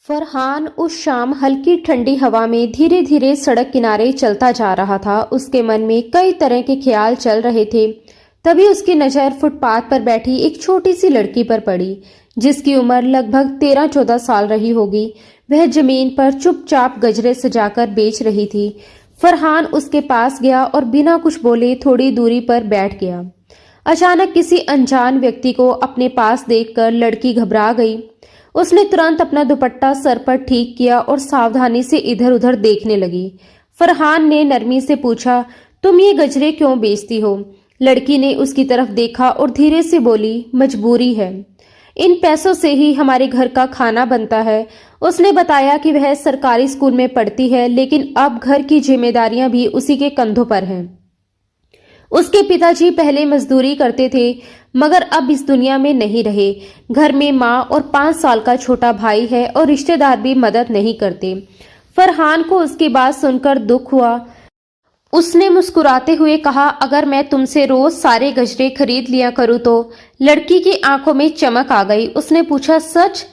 फरहान उस शाम हल्की ठंडी हवा में धीरे धीरे सड़क किनारे चलता जा रहा था। उसके मन में कई तरह के ख्याल चल रहे थे। तभी उसकी नज़र फुटपाथ पर बैठी एक छोटी सी लड़की पर पड़ी, जिसकी उम्र लगभग 13-14 साल रही होगी। वह जमीन पर चुपचाप गजरे सजाकर बेच रही थी। फरहान उसके पास गया और बिना कुछ बोले थोड़ी दूरी पर बैठ गया। अचानक किसी अनजान व्यक्ति को अपने पास देखकर लड़की घबरा गई। उसने तुरंत अपना दुपट्टा सर पर ठीक किया और सावधानी से इधर उधर देखने लगी। फरहान ने नरमी से पूछा, तुम ये गजरे क्यों बेचती हो? लड़की ने उसकी तरफ देखा और धीरे से बोली, मजबूरी है। इन पैसों से ही हमारे घर का खाना बनता है। उसने बताया कि वह सरकारी स्कूल में पढ़ती है, लेकिन अब घर की जिम्मेदारियां भी उसी के कंधों पर हैं। उसके पिताजी पहले मजदूरी करते थे, मगर अब इस दुनिया में नहीं रहे। घर में माँ और 5 साल का छोटा भाई है और रिश्तेदार भी मदद नहीं करते। फरहान को उसकी बात सुनकर दुख हुआ। उसने मुस्कुराते हुए कहा, अगर मैं तुमसे रोज सारे गजरे खरीद लिया करूँ तो? लड़की की आंखों में चमक आ गई। उसने पूछा, सच?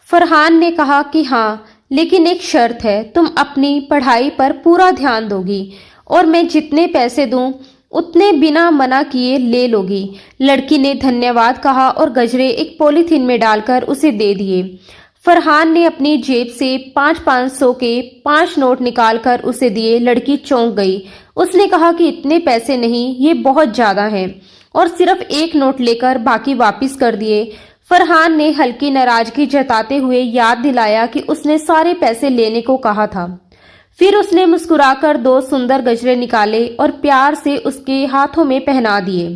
फरहान ने कहा कि हाँ, लेकिन एक शर्त है, तुम अपनी पढ़ाई पर पूरा ध्यान दोगी और मैं जितने पैसे दूं उतने बिना मना किए ले लोगी। लड़की ने धन्यवाद कहा और गजरे एक पॉलीथीन में डालकर उसे दे दिए। फरहान ने अपनी जेब से 500 के 5 नोट निकालकर उसे दिए। लड़की चौंक गई। उसने कहा कि इतने पैसे नहीं, ये बहुत ज्यादा हैं, और सिर्फ एक नोट लेकर बाकी वापस कर दिए। फरहान ने हल्की नाराजगी जताते हुए याद दिलाया कि उसने सारे पैसे लेने को कहा था। फिर उसने मुस्कुराकर 2 सुंदर गजरे निकाले और प्यार से उसके हाथों में पहना दिए।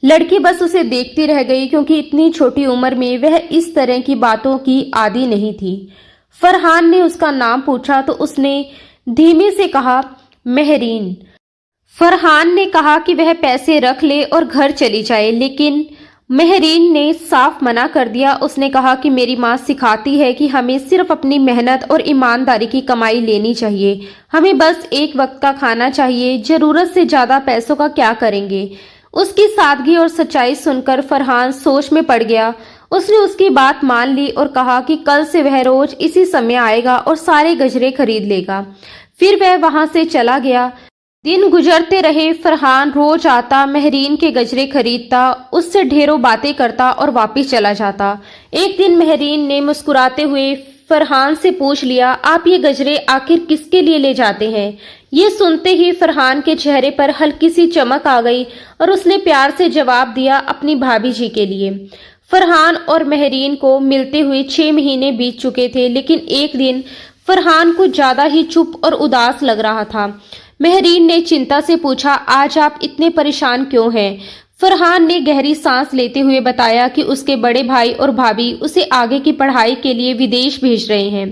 लड़की बस उसे देखती रह गई, क्योंकि इतनी छोटी उम्र में वह इस तरह की बातों की आदी नहीं थी। फरहान ने उसका नाम पूछा तो उसने धीमे से कहा, मेहरीन। फरहान ने कहा कि वह पैसे रख ले और घर चली जाए, लेकिन मेहरीन ने साफ मना कर दिया। उसने कहा कि मेरी माँ सिखाती है कि हमें सिर्फ अपनी मेहनत और ईमानदारी की कमाई लेनी चाहिए। हमें बस एक वक्त का खाना चाहिए, जरूरत से ज्यादा पैसों का क्या करेंगे? उसकी सादगी और सच्चाई सुनकर फरहान सोच में पड़ गया। उसने उसकी बात मान ली और कहा कि कल से वह रोज इसी समय आएगा और सारे गजरे खरीद लेगा। फिर वह वहां से चला गया। दिन गुजरते रहे। फरहान रोज आता, मेहरीन के गजरे खरीदता, उससे ढेरों बातें करता और वापस चला जाता। एक दिन मेहरीन ने मुस्कुराते हुए फरहान से पूछ लिया, आप ये गजरे आखिर किसके लिए ले जाते हैं? ये सुनते ही फरहान के चेहरे पर हल्की सी चमक आ गई और उसने प्यार से जवाब दिया, अपनी भाभी जी के लिए। फरहान और मेहरीन को मिलते हुए 6 महीने बीत चुके थे, लेकिन एक दिन फरहान को ज्यादा ही चुप और उदास लग रहा था। मेहरीन ने चिंता से पूछा, आज आप इतने परेशान क्यों हैं? फरहान ने गहरी सांस लेते हुए बताया कि उसके बड़े भाई और भाभी उसे आगे की पढ़ाई के लिए विदेश भेज रहे हैं।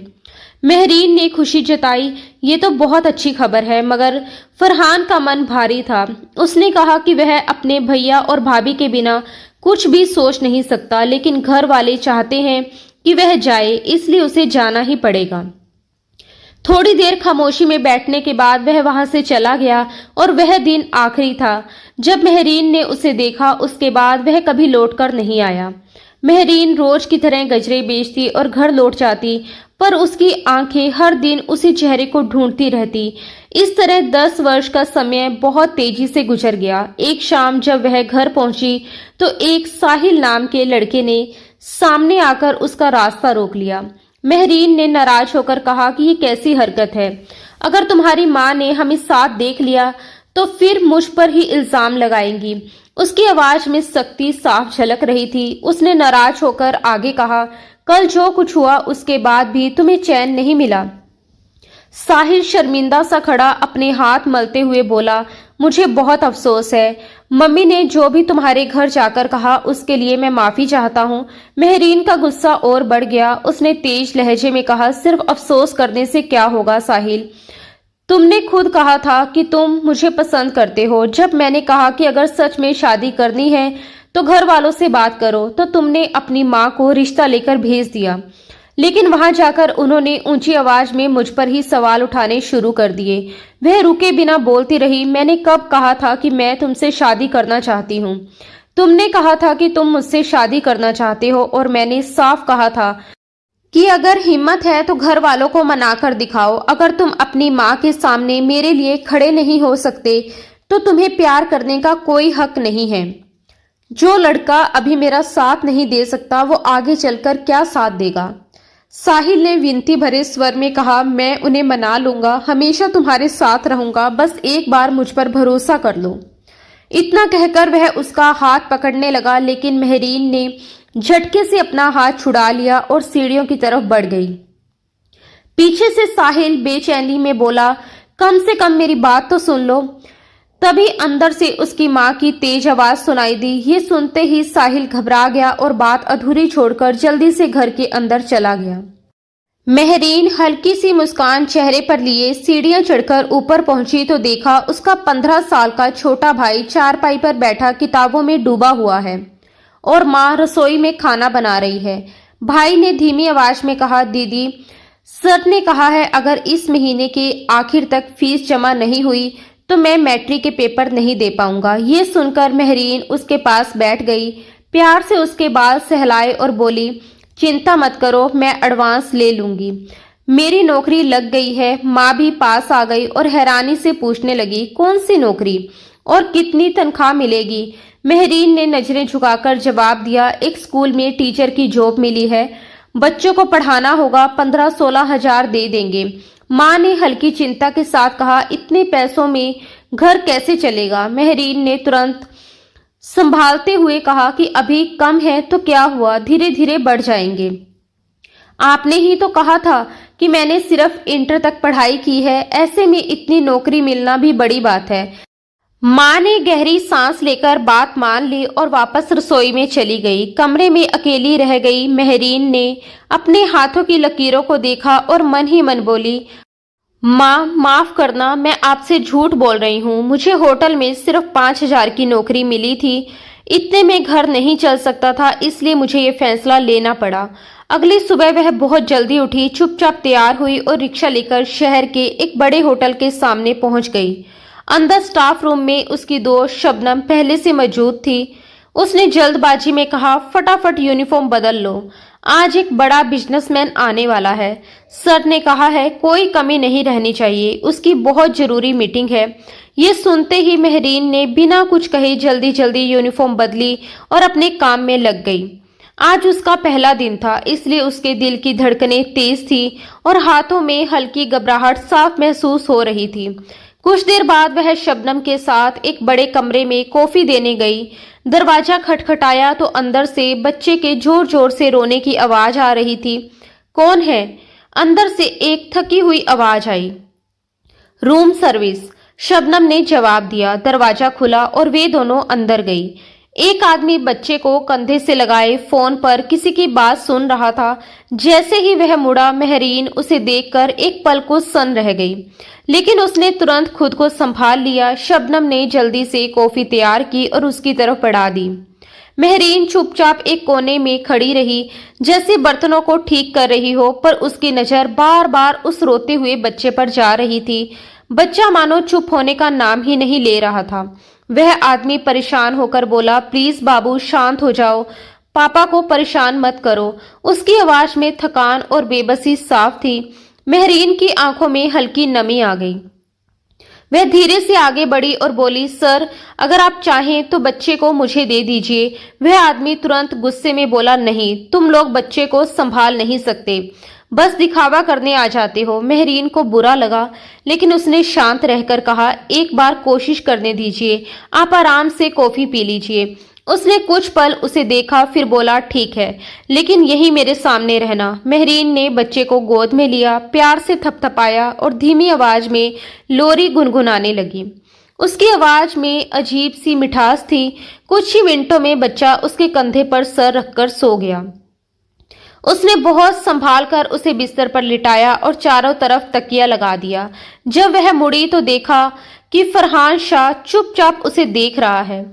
मेहरीन ने खुशी जताई, ये तो बहुत अच्छी खबर है, मगर फरहान का मन भारी था। उसने कहा कि वह अपने भैया और भाभी के बिना कुछ भी सोच नहीं सकता, लेकिन घर वाले चाहते हैं कि वह जाए, इसलिए उसे जाना ही पड़ेगा। थोड़ी देर खामोशी में बैठने के बाद वह वहां से चला गया और वह दिन आखिरी था जब मेहरीन ने उसे देखा। उसके बाद वह कभी लौटकर नहीं आया। मेहरीन रोज की तरह गजरे बेचती और घर लौट जाती, पर उसकी आंखें हर दिन उसी चेहरे को ढूंढती रहती। इस तरह 10 वर्ष का समय बहुत तेजी से गुजर गया। एक शाम जब वह घर पहुंची तो एक साहिल नाम के लड़के ने सामने आकर उसका रास्ता रोक लिया। मेहरीन ने नाराज होकर कहा कि ये कैसी हरकत है? अगर तुम्हारी माँ ने हमें साथ देख लिया तो फिर मुझ पर ही इल्जाम लगाएंगी। उसकी आवाज में सख्ती साफ झलक रही थी। उसने नाराज होकर आगे कहा, कल जो कुछ हुआ उसके बाद भी तुम्हें चैन नहीं मिला? साहिल शर्मिंदा सा खड़ा अपने हाथ मलते हुए बोला, मुझे बहुत अफसोस है। मम्मी ने जो भी तुम्हारे घर जाकर कहा उसके लिए मैं माफी चाहता हूँ। मेहरीन का गुस्सा और बढ़ गया। उसने तेज लहजे में कहा, सिर्फ अफसोस करने से क्या होगा साहिल? तुमने खुद कहा था कि तुम मुझे पसंद करते हो। जब मैंने कहा कि अगर सच में शादी करनी है तो घर वालों से बात करो, तो तुमने अपनी माँ को रिश्ता लेकर भेज दिया, लेकिन वहां जाकर उन्होंने ऊंची आवाज में मुझ पर ही सवाल उठाने शुरू कर दिए। वह रुके बिना बोलती रही, मैंने कब कहा था कि मैं तुमसे शादी करना चाहती हूँ? तुमने कहा था कि तुम मुझसे शादी करना चाहते हो और मैंने साफ कहा था कि अगर हिम्मत है तो घर वालों को मना कर दिखाओ। अगर तुम अपनी माँ के सामने मेरे लिए खड़े नहीं हो सकते तो तुम्हें प्यार करने का कोई हक नहीं है। जो लड़का अभी मेरा साथ नहीं दे सकता वो आगे चलकर क्या साथ देगा। साहिल ने विनती भरे स्वर में कहा, मैं उन्हें मना लूंगा, हमेशा तुम्हारे साथ रहूंगा, बस एक बार मुझ पर भरोसा कर लो। इतना कहकर वह उसका हाथ पकड़ने लगा, लेकिन मेहरीन ने झटके से अपना हाथ छुड़ा लिया और सीढ़ियों की तरफ बढ़ गई। पीछे से साहिल बेचैनी में बोला, कम से कम मेरी बात तो सुन लो। तभी अंदर से उसकी माँ की तेज आवाज सुनाई दी। ये सुनते ही साहिल घबरा गया और बात अधूरी छोड़कर जल्दी से घर के अंदर चला गया। मेहरीन हल्की सी मुस्कान चेहरे पर लिए सीढ़ियां चढ़कर ऊपर पहुंची तो देखा उसका 15 साल का छोटा भाई चारपाई पर बैठा किताबों में डूबा हुआ है और माँ रसोई में खाना बना रही है। भाई ने धीमी आवाज में कहा, दीदी, सर ने कहा है अगर इस महीने के आखिर तक फीस जमा नहीं हुई तो मैं मैट्रिक के पेपर नहीं दे पाऊंगा। ये सुनकर मेहरीन उसके पास बैठ गई, प्यार से उसके बाल सहलाए और बोली, चिंता मत करो, मैं एडवांस ले लूंगी। मेरी नौकरी लग गई है। माँ भी पास आ गई और हैरानी से पूछने लगी, कौन सी नौकरी और कितनी तनख्वाह मिलेगी। मेहरीन ने नजरें झुकाकर जवाब दिया, एक स्कूल में टीचर की जॉब मिली है, बच्चों को पढ़ाना होगा, 15-16 हजार दे देंगे। माँ ने हल्की चिंता के साथ कहा, इतने पैसों में घर कैसे चलेगा। मेहरीन ने तुरंत संभालते हुए कहा कि अभी कम है तो क्या हुआ, धीरे धीरे बढ़ जाएंगे। आपने ही तो कहा था कि मैंने सिर्फ इंटर तक पढ़ाई की है, ऐसे में इतनी नौकरी मिलना भी बड़ी बात है। माँ ने गहरी सांस लेकर बात मान ली और वापस रसोई में चली गई। कमरे में अकेली रह गई मेहरीन ने अपने हाथों की लकीरों को देखा और मन ही मन बोली, माँ माफ करना, मैं आपसे झूठ बोल रही हूँ। मुझे होटल में सिर्फ 5,000 की नौकरी मिली थी, इतने में घर नहीं चल सकता था, इसलिए मुझे ये फैसला लेना पड़ा। अगली सुबह वह बहुत जल्दी उठी, चुपचाप तैयार हुई और रिक्शा लेकर शहर के एक बड़े होटल के सामने पहुंच गई। अंदर स्टाफ रूम में उसकी दोस्त शबनम पहले से मौजूद थी। उसने जल्दबाजी में कहा, फटाफट यूनिफॉर्म बदल लो, आज एक बड़ा बिजनेसमैन आने वाला है। सर ने कहा है कोई कमी नहीं रहनी चाहिए, उसकी बहुत जरूरी मीटिंग है। ये सुनते ही मेहरीन ने बिना कुछ कहे जल्दी जल्दी यूनिफॉर्म बदली और अपने काम में लग गई। आज उसका पहला दिन था, इसलिए उसके दिल की धड़कनें तेज थी और हाथों में हल्की घबराहट साफ महसूस हो रही थी। कुछ देर बाद वह शबनम के साथ एक बड़े कमरे में कॉफी देने गई। दरवाजा खटखटाया तो अंदर से बच्चे के जोर जोर से रोने की आवाज आ रही थी। कौन है? अंदर से एक थकी हुई आवाज आई। रूम सर्विस, शबनम ने जवाब दिया। दरवाजा खुला और वे दोनों अंदर गई। एक आदमी बच्चे को कंधे से लगाए फोन पर किसी की बात सुन रहा था। जैसे ही वह मुड़ा, मेहरीन उसे देखकर एक पल को सन्न रह गई, लेकिन उसने तुरंत खुद को संभाल लिया। शबनम ने जल्दी से कॉफी तैयार की और उसकी तरफ बढ़ा दी। मेहरीन चुपचाप एक कोने में खड़ी रही, जैसे बर्तनों को ठीक कर रही हो, पर उसकी नजर बार बार उस रोते हुए बच्चे पर जा रही थी। बच्चा मानो चुप होने का नाम ही नहीं ले रहा था। वह आदमी परेशान होकर बोला, प्लीज बाबू शांत हो जाओ, पापा को परेशान मत करो। उसकी आवाज में थकान और बेबसी साफ थी। मेहरीन की आंखों में हल्की नमी आ गई। वह धीरे से आगे बढ़ी और बोली, सर अगर आप चाहें तो बच्चे को मुझे दे दीजिए। वह आदमी तुरंत गुस्से में बोला, नहीं, तुम लोग बच्चे को संभाल नहीं सकते, बस दिखावा करने आ जाते हो। मेहरीन को बुरा लगा, लेकिन उसने शांत रहकर कहा, एक बार कोशिश करने दीजिए, आप आराम से कॉफी पी लीजिए। उसने कुछ पल उसे देखा, फिर बोला, ठीक है, लेकिन यही मेरे सामने रहना। मेहरीन ने बच्चे को गोद में लिया, प्यार से थपथपाया और धीमी आवाज में लोरी गुनगुनाने लगी। उसकी आवाज में अजीब सी मिठास थी। कुछ ही मिनटों में बच्चा उसके कंधे पर सर रखकर सो गया। उसने बहुत संभाल कर उसे बिस्तर पर लिटाया और चारों तरफ तकिया लगा दिया। जब वह मुड़ी तो देखा कि फरहान शाह चुपचाप उसे देख रहा है।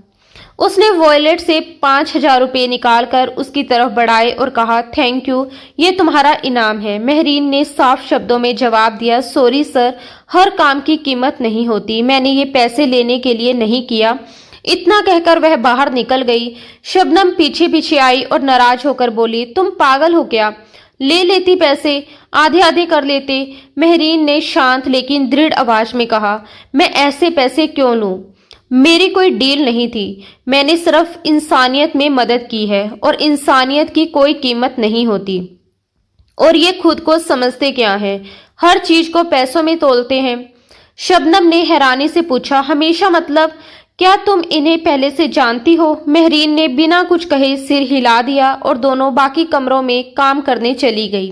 उसने वॉलेट से 5,000 रुपये निकालकर उसकी तरफ बढ़ाए और कहा, थैंक यू, ये तुम्हारा इनाम है। मेहरीन ने साफ शब्दों में जवाब दिया, सॉरी सर, हर काम की कीमत नहीं होती, मैंने ये पैसे लेने के लिए नहीं किया। इतना कहकर वह बाहर निकल गई। शबनम पीछे पीछे आई और नाराज होकर बोली, तुम पागल हो क्या? ले लेती पैसे, आधे आधे कर लेते। मेहरीन ने शांत लेकिन दृढ़ आवाज में कहा, मैं ऐसे पैसे क्यों लूं? मेरी कोई डील नहीं थी। मैंने सिर्फ इंसानियत में मदद की है और इंसानियत की कोई कीमत नहीं होती। और ये खुद को समझते क्या हैं? हर चीज को पैसों में तोलते हैं। शबनम ने हैरानी से पूछा, हमेशा मतलब? क्या तुम इन्हें पहले से जानती हो? मेहरीन ने बिना कुछ कहे सिर हिला दिया और दोनों बाकी कमरों में काम करने चली गई।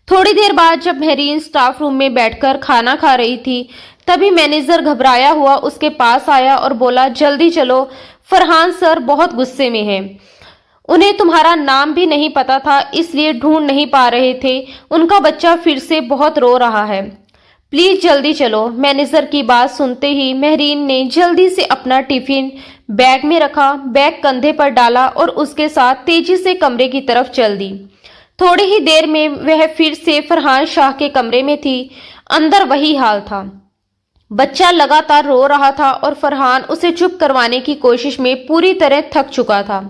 थोड़ी देर बाद जब मेहरीन स्टाफ रूम में बैठकर खाना खा रही थी, तभी मैनेजर घबराया हुआ उसके पास आया और बोला, जल्दी चलो, फरहान सर बहुत गुस्से में हैं। उन्हें तुम्हारा नाम भी नहीं पता था, इसलिए ढूंढ नहीं पा रहे थे। उनका बच्चा फिर से बहुत रो रहा है, प्लीज जल्दी चलो। मैनेजर की बात सुनते ही मेहरीन ने जल्दी से अपना टिफिन बैग में रखा, बैग कंधे पर डाला और उसके साथ तेजी से कमरे की तरफ चल दी। थोड़ी ही देर में वह फिर से फरहान शाह के कमरे में थी। अंदर वही हाल था। बच्चा लगातार रो रहा था और फरहान उसे चुप करवाने की कोशिश में पूरी तरह थक चुका था।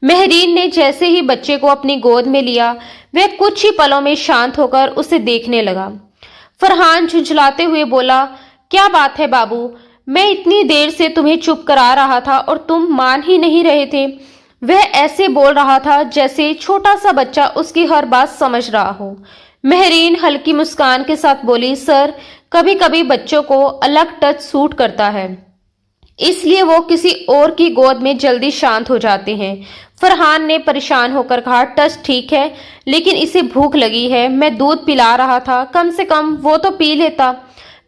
मेहरीन ने जैसे ही बच्चे को अपनी गोद में लिया, वह कुछ ही पलों में शांत होकर उसे देखने लगा। फरहान झुंझलाते हुए बोला, क्या बात है बाबू? मैं इतनी देर से तुम्हें चुप करा रहा था और तुम मान ही नहीं रहे थे। वह ऐसे बोल रहा था जैसे छोटा सा बच्चा उसकी हर बात समझ रहा हो। मेहरीन हल्की मुस्कान के साथ बोली, सर, कभी कभी बच्चों को अलग टच सूट करता है, इसलिए वो किसी और की गोद में जल्दी शांत हो जाते हैं। फरहान ने परेशान होकर कहा, टच ठीक है, लेकिन इसे भूख लगी है। मैं दूध पिला रहा था, कम से कम वो तो पी लेता।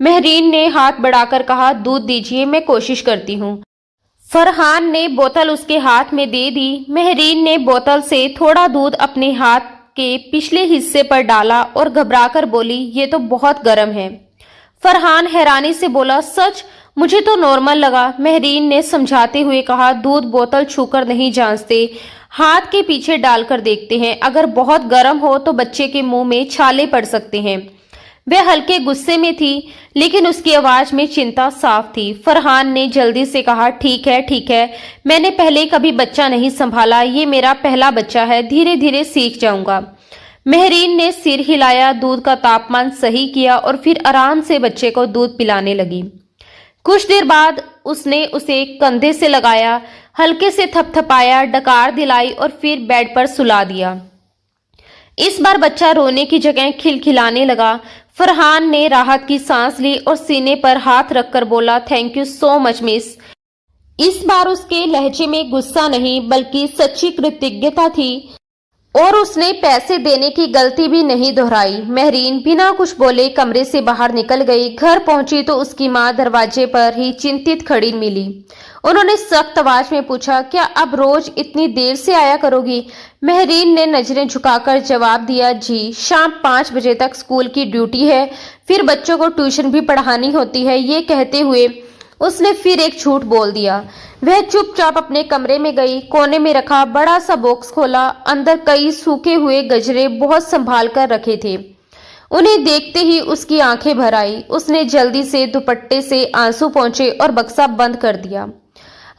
मेहरीन ने हाथ बढ़ाकर कहा, दूध दीजिए, मैं कोशिश करती हूँ। फरहान ने बोतल उसके हाथ में दे दी। मेहरीन ने बोतल से थोड़ा दूध अपने हाथ के पिछले हिस्से पर डाला और घबराकर बोली, ये तो बहुत गर्म है। फरहान हैरानी से बोला, सच? मुझे तो नॉर्मल लगा। मेहरीन ने समझाते हुए कहा, दूध बोतल छूकर नहीं जांचते, हाथ के पीछे डालकर देखते हैं। अगर बहुत गर्म हो तो बच्चे के मुंह में छाले पड़ सकते हैं। वह हल्के गुस्से में थी, लेकिन उसकी आवाज में चिंता साफ थी। फरहान ने जल्दी से कहा, ठीक है ठीक है, मैंने पहले कभी बच्चा नहीं संभाला, ये मेरा पहला बच्चा है, धीरे धीरे सीख जाऊंगा। मेहरीन ने सिर हिलाया, दूध का तापमान सही किया और फिर आराम से बच्चे को दूध पिलाने लगी। कुछ देर बाद उसने उसे कंधे से लगाया, हल्के से थपथपाया, डकार दिलाई और फिर बेड पर सुला दिया। इस बार बच्चा रोने की जगह खिलखिलाने लगा। फरहान ने राहत की सांस ली और सीने पर हाथ रखकर बोला, thank you so much miss. इस बार उसके लहजे में गुस्सा नहीं बल्कि सच्ची कृतज्ञता थी और उसने पैसे देने की गलती भी नहीं दोहराई। मेहरीन बिना कुछ बोले कमरे से बाहर निकल गई। घर पहुंची तो उसकी माँ दरवाजे पर ही चिंतित खड़ी मिली। उन्होंने सख्त आवाज में पूछा, क्या अब रोज इतनी देर से आया करोगी? मेहरीन ने नजरें झुकाकर जवाब दिया, जी, शाम 5 बजे तक स्कूल की ड्यूटी है, फिर बच्चों को ट्यूशन भी पढ़ानी होती है। ये कहते हुए उसने फिर एक झूठ बोल दिया। वह चुपचाप अपने कमरे में गई, कोने में रखा बड़ा सा बॉक्स खोला। अंदर कई सूखे हुए गजरे बहुत संभाल कर रखे थे। उन्हें देखते ही उसकी आंखें भर आई। उसने जल्दी से दुपट्टे से आंसू पोंछे और बक्सा बंद कर दिया।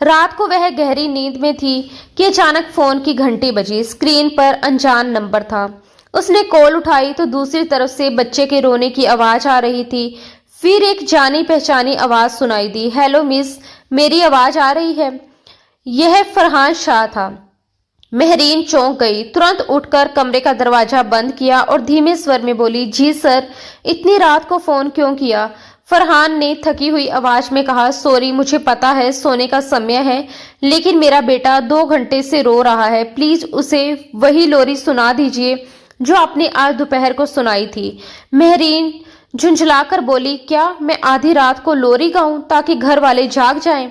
रात को वह गहरी नींद में थी कि अचानक फोन की घंटी बजी। स्क्रीन पर अनजान नंबर था। उसने कॉल उठाई तो दूसरी तरफ से बच्चे के रोने की आवाज आ रही थी। फिर एक जानी पहचानी आवाज सुनाई दी, हेलो मिस, मेरी आवाज आ रही है? यह फरहान शाह था। मेहरीन चौंक गई, तुरंत उठकर कमरे का दरवाजा बंद किया और धीमे स्वर में बोली, जी सर, इतनी रात को फोन क्यों किया? फरहान ने थकी हुई आवाज में कहा, सॉरी, मुझे पता है सोने का समय है, लेकिन मेरा बेटा 2 घंटे से रो रहा है। प्लीज उसे वही लोरी सुना दीजिए जो आपने आज दोपहर को सुनाई थी। मेहरीन झुंझलाकर बोली, क्या मैं आधी रात को लोरी गाऊं ताकि घर वाले जाग जाएं?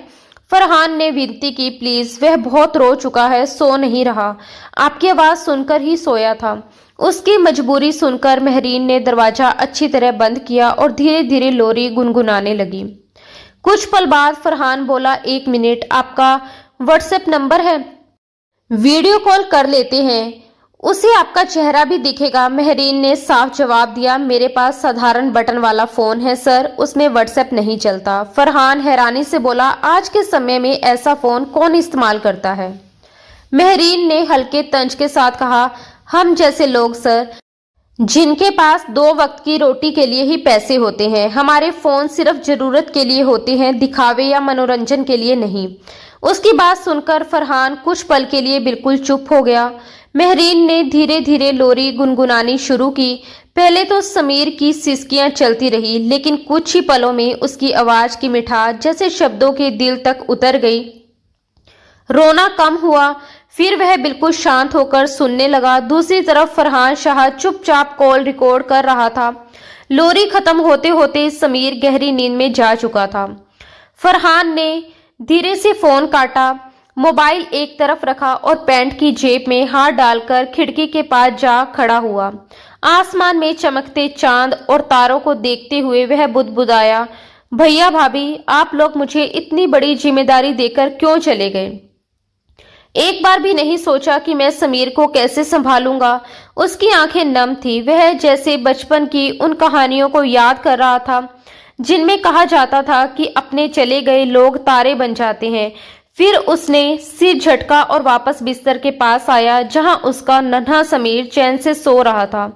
फरहान ने विनती की, प्लीज, वह बहुत रो चुका है, सो नहीं रहा, आपकी आवाज सुनकर ही सोया था। उसकी मजबूरी सुनकर मेहरीन ने दरवाजा अच्छी तरह बंद किया और धीरे धीरे लोरी गुनगुनाने लगी। कुछ पल बाद फरहान बोला, 1 मिनट, आपका व्हाट्सएप नंबर है? वीडियो कॉल कर लेते हैं, उसे आपका चेहरा भी दिखेगा। मेहरीन ने साफ जवाब दिया, मेरे पास साधारण बटन वाला फोन है सर, उसमें व्हाट्सएप नहीं चलता। फरहान हैरानी से बोला, आज के समय में ऐसा फोन कौन इस्तेमाल करता है? मेहरीन ने हल्के तंज के साथ कहा, हम जैसे लोग सर, जिनके पास 2 वक्त की रोटी के लिए ही पैसे होते हैं, हमारे फोन सिर्फ जरूरत के लिए होते हैं, दिखावे या मनोरंजन के लिए नहीं। उसकी बात सुनकर फरहान कुछ पल के लिए बिल्कुल चुप हो गया। महरीन ने धीरे धीरे लोरी गुनगुनानी शुरू की। पहले तो समीर की सिसकियां चलती रही, लेकिन कुछ ही पलों में उसकी आवाज की मिठास जैसे शब्दों के दिल तक उतर गई। रोना कम हुआ, फिर वह बिल्कुल शांत होकर सुनने लगा। दूसरी तरफ फरहान शाह चुपचाप कॉल रिकॉर्ड कर रहा था। लोरी खत्म होते होते समीर गहरी नींद में जा चुका था। फरहान ने धीरे से फोन काटा, मोबाइल एक तरफ रखा और पैंट की जेब में हाथ डालकर खिड़की के पास जा खड़ा हुआ। आसमान में चमकते चांद और तारों को देखते हुए वह बुदबुदाया, भैया भाभी, आप लोग मुझे इतनी बड़ी जिम्मेदारी देकर क्यों चले गए? एक बार भी नहीं सोचा कि मैं समीर को कैसे संभालूंगा। उसकी आंखें नम थी, वह जैसे बचपन की उन कहानियों को याद कर रहा था जिनमें कहा जाता था कि अपने चले गए लोग तारे बन जाते हैं। फिर उसने सिर झटका और वापस बिस्तर के पास आया जहां उसका नन्हा समीर चैन से सो रहा था।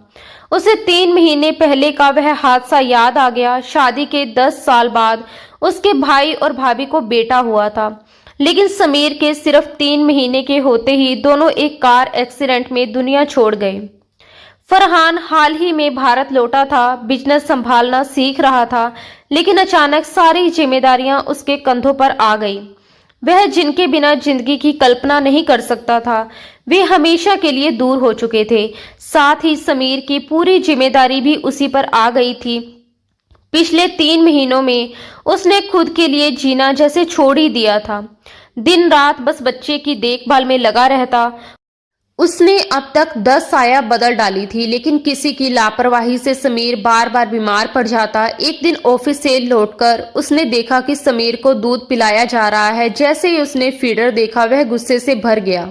उसे 3 महीने पहले का वह हादसा याद आ गया। शादी के 10 साल बाद उसके भाई और भाभी को बेटा हुआ था, लेकिन समीर के सिर्फ 3 महीने के होते ही दोनों एक कार एक्सीडेंट में दुनिया छोड़ गए। फरहान हाल ही में भारत लौटा था, बिजनेस संभालना सीख रहा था, लेकिन अचानक सारी जिम्मेदारियां उसके कंधों पर आ गई। वह जिनके बिना जिंदगी की कल्पना नहीं कर सकता था, वे हमेशा के लिए दूर हो चुके थे। साथ ही समीर की पूरी जिम्मेदारी भी उसी पर आ गई थी। पिछले 3 महीनों में उसने खुद के लिए जीना जैसे छोड़ ही दिया था। दिन रात बस बच्चे की देखभाल में लगा रहता। उसने अब तक 10 साया बदल डाली थी, लेकिन किसी की लापरवाही से समीर बार बार बीमार पड़ जाता। एक दिन ऑफिस से लौटकर उसने देखा कि समीर को दूध पिलाया जा रहा है। जैसे ही उसने फीडर देखा, वह गुस्से से भर गया।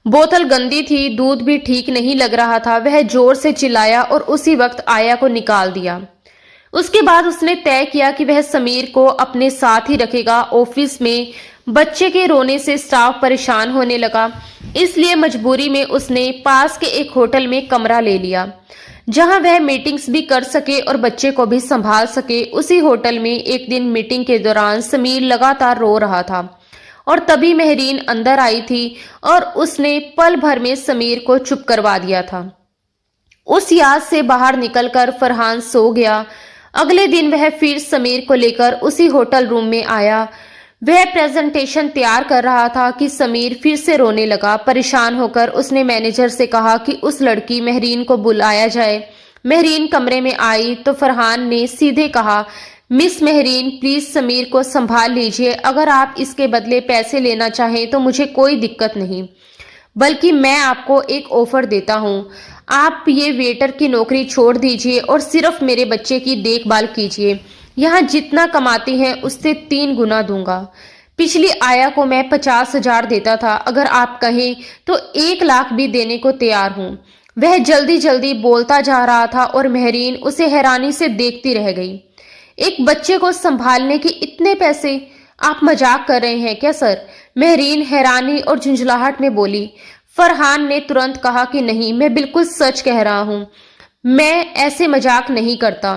बोतल गंदी थी, दूध भी ठीक नहीं लग रहा था। वह जोर से चिल्लाया और उसी वक्त आया को निकाल दिया। उसके बाद उसने तय किया कि वह समीर को अपने साथ ही रखेगा। ऑफिस में बच्चे के रोने से स्टाफ परेशान होने लगा, इसलिए मजबूरी में उसने पास के एक होटल में कमरा ले लिया जहां वह मीटिंग्स भी कर सके और बच्चे को भी संभाल सके। उसी होटल में एक दिन मीटिंग के दौरान समीर लगातार रो रहा था और तभी महरीन अंदर आई थी और उसने पल भर में समीर को चुप करवा दिया था। उस याद से बाहर निकलकर फरहान सो गया। अगले दिन वह फिर समीर को लेकर उसी होटल रूम में आया। वह प्रेजेंटेशन तैयार कर रहा था कि समीर फिर से रोने लगा। परेशान होकर उसने मैनेजर से कहा कि उस लड़की महरीन को बुलाया जाए। महरीन कमरे में आई तो फरहान ने सीधे कहा, मिस महरीन, प्लीज समीर को संभाल लीजिए। अगर आप इसके बदले पैसे लेना चाहें तो मुझे कोई दिक्कत नहीं, बल्कि मैं आपको एक ऑफर देता हूं। आप ये वेटर की नौकरी छोड़ दीजिए और सिर्फ मेरे बच्चे की देखभाल कीजिए। यहाँ जितना कमाती हैं उससे 3 गुना दूंगा। पिछली आया को मैं 50,000 देता था, अगर आप कहें तो 1 लाख भी देने को तैयार हूँ। वह जल्दी जल्दी बोलता जा रहा था और महरीन उसे हैरानी से देखती रह गई। एक बच्चे को संभालने के इतने पैसे? आप मजाक कर रहे हैं क्या सर? महरीन हैरानी और झुंझलाहट में बोली। फरहान ने तुरंत कहा कि नहीं, मैं बिल्कुल सच कह रहा हूं, मैं ऐसे मजाक नहीं करता।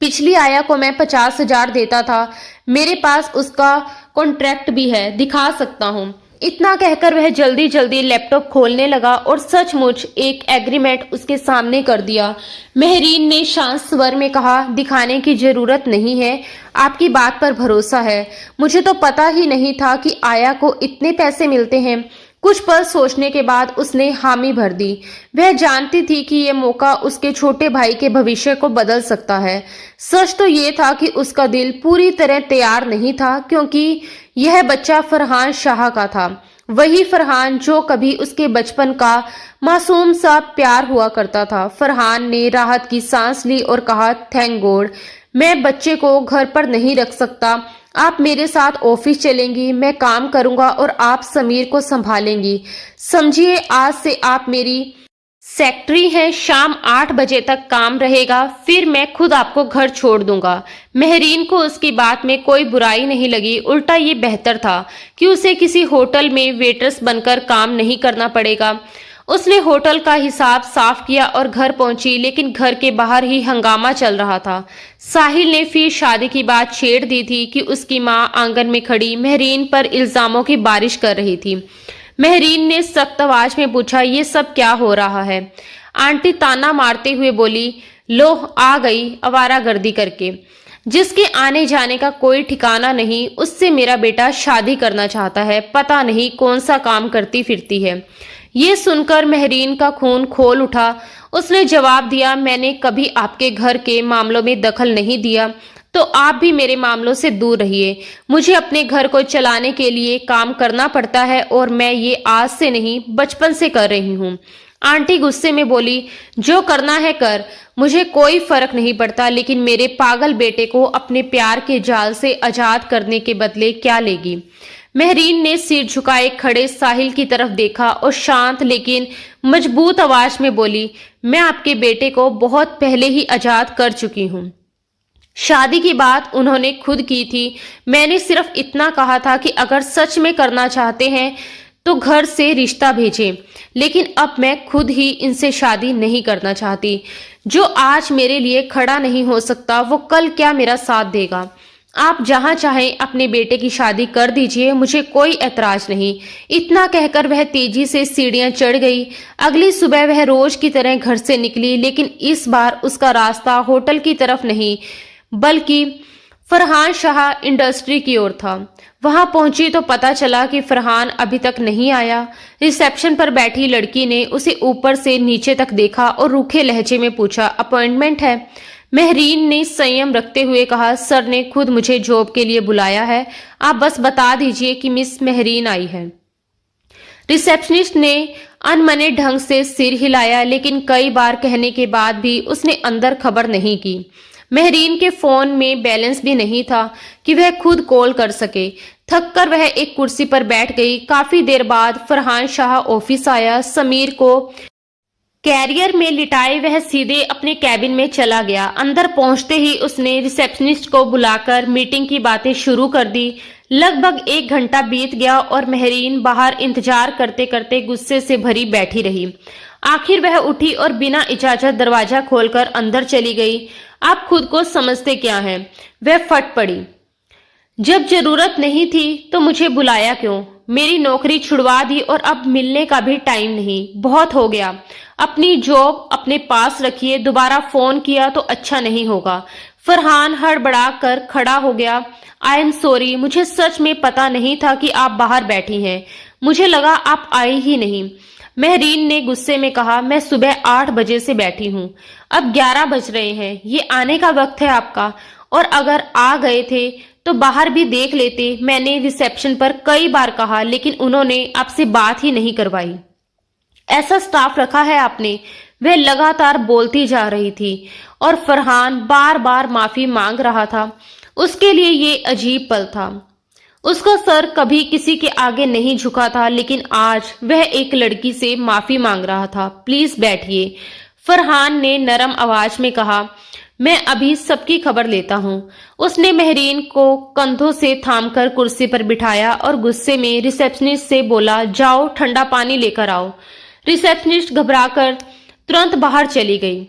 पिछली आया को मैं 50,000 देता था, मेरे पास उसका कॉन्ट्रैक्ट भी है, दिखा सकता हूं। इतना कहकर वह जल्दी जल्दी लैपटॉप खोलने लगा और सचमुच एक एग्रीमेंट उसके सामने कर दिया। महरीन ने शांत स्वर में कहा, दिखाने की जरूरत नहीं है, आपकी बात पर भरोसा है। मुझे तो पता ही नहीं था कि आया को इतने पैसे मिलते हैं। कुछ पल सोचने के बाद उसने हामी भर दी। वह जानती थी कि यह मौका उसके छोटे भाई के भविष्य को बदल सकता है। सच तो ये था कि उसका दिल पूरी तरह तैयार नहीं था, क्योंकि यह बच्चा फरहान शाह का था। वही फरहान जो कभी उसके बचपन का मासूम सा प्यार हुआ करता था। फरहान ने राहत की सांस ली और कहा, थैंक गॉड, मैं बच्चे को घर पर नहीं रख सकता। आप मेरे साथ ऑफिस चलेंगी, मैं काम करूंगा और आप समीर को संभालेंगी। समझिए, आज से आप मेरी सेक्रेटरी हैं। शाम 8 बजे तक काम रहेगा, फिर मैं खुद आपको घर छोड़ दूंगा। महरीन को उसकी बात में कोई बुराई नहीं लगी, उल्टा ये बेहतर था कि उसे किसी होटल में वेटर्स बनकर काम नहीं करना पड़ेगा। उसने होटल का हिसाब साफ किया और घर पहुंची, लेकिन घर के बाहर ही हंगामा चल रहा था। साहिल ने फिर शादी की बात छेड़ दी थी कि उसकी मां आंगन में खड़ी महरीन पर इल्जामों की बारिश कर रही थी। महरीन ने सख्त आवाज में पूछा, ये सब क्या हो रहा है? आंटी ताना मारते हुए बोली, लो आ गई आवारागर्दी करके, जिसके आने जाने का कोई ठिकाना नहीं, उससे मेरा बेटा शादी करना चाहता है। पता नहीं कौन सा काम करती फिरती है। ये सुनकर महरीन का खून खोल उठा। उसने जवाब दिया, मैंने कभी आपके घर के मामलों में दखल नहीं दिया, तो आप भी मेरे मामलों से दूर रहिए। मुझे अपने घर को चलाने के लिए काम करना पड़ता है और मैं ये आज से नहीं बचपन से कर रही हूँ। आंटी गुस्से में बोली, जो करना है कर, मुझे कोई फर्क नहीं पड़ता, लेकिन मेरे पागल बेटे को अपने प्यार के जाल से आजाद करने के बदले क्या लेगी? महरीन ने सिर झुकाए खड़े साहिल की तरफ देखा और शांत लेकिन मजबूत आवाज में बोली, मैं आपके बेटे को बहुत पहले ही आजाद कर चुकी हूँ। शादी की बात उन्होंने खुद की थी। मैंने सिर्फ इतना कहा था कि अगर सच में करना चाहते हैं तो घर से रिश्ता भेजें, लेकिन अब मैं खुद ही इनसे शादी नहीं करना चाहती। जो आज मेरे लिए खड़ा नहीं हो सकता वो कल क्या मेरा साथ देगा? आप जहां चाहें अपने बेटे की शादी कर दीजिए, मुझे कोई ऐतराज नहीं। इतना कहकर वह तेजी से सीढ़ियां चढ़ गई। अगली सुबह वह रोज की तरह घर से निकली, लेकिन इस बार उसका रास्ता होटल की तरफ नहीं बल्कि फरहान शाह इंडस्ट्री की ओर था। वहां पहुंची तो पता चला कि फरहान अभी तक नहीं आया। रिसेप्शन पर बैठी लड़की ने उसे ऊपर से नीचे तक देखा और रूखे लहजे में पूछा, अपॉइंटमेंट है? महरीन ने संयम रखते हुए कहा, सर ने खुद मुझे जॉब के लिए बुलाया है, आप बस बता दीजिए कि मिस महरीन आई है। रिसेप्शनिस्ट ने अनमने ढंग से सिर हिलाया, लेकिन कई बार कहने के बाद भी उसने अंदर खबर नहीं की। महरीन के फोन में बैलेंस भी नहीं था कि वह खुद कॉल कर सके। थककर वह एक कुर्सी पर बैठ गई। काफी देर बाद फरहान शाह ऑफिस आया। समीर को कैरियर में लिटाए वह सीधे अपने कैबिन में चला गया। अंदर पहुंचते ही उसने रिसेप्शनिस्ट को बुलाकर मीटिंग की बातें शुरू कर दी। लगभग 1 घंटा बीत गया और महरीन बाहर इंतजार करते करते गुस्से से भरी बैठी रही। आखिर वह उठी और बिना इजाजत दरवाजा खोलकर अंदर चली गई। आप खुद को समझते क्या हैं? वह फट पड़ी। जब जरूरत नहीं थी तो मुझे बुलाया क्यों? मेरी नौकरी छुड़वा दी और अब मिलने का भी टाइम नहीं। बहुत हो गया। अपनी जॉब अपने पास रखिए। दोबारा फोन किया तो अच्छा नहीं होगा। फरहान हड़बड़ा कर खड़ा हो गया। आई एम सॉरी, मुझे सच में पता नहीं था कि आप बाहर बैठी हैं। मुझे लगा आप आई ही नहीं। महरीन ने गुस्से में कहा, मैं सुबह 8 बजे से बैठी हूँ, अब 11 बज रहे हैं। ये आने का वक्त है आपका, और अगर आ गए थे तो बाहर भी देख लेते। मैंने रिसेप्शन पर कई बार कहा, लेकिन उन्होंने आपसे बात ही नहीं करवाई। ऐसा स्टाफ रखा है आपने? वह लगातार बोलती जा रही थी और फरहान बार बार माफी मांग रहा था। उसके लिए ये अजीब पल था। उसका सर कभी किसी के आगे नहीं झुका था, लेकिन आज वह एक लड़की से माफी मांग रहा था। प्लीज बैठिए, फरहान ने नरम आवाज में कहा, मैं अभी सबकी खबर लेता हूँ। उसने महरीन को कंधों से थामकर कुर्सी पर बिठाया और गुस्से में रिसेप्शनिस्ट से बोला, जाओ ठंडा पानी लेकर आओ। रिसेप्शनिस्ट घबराकर तुरंत बाहर चली गई।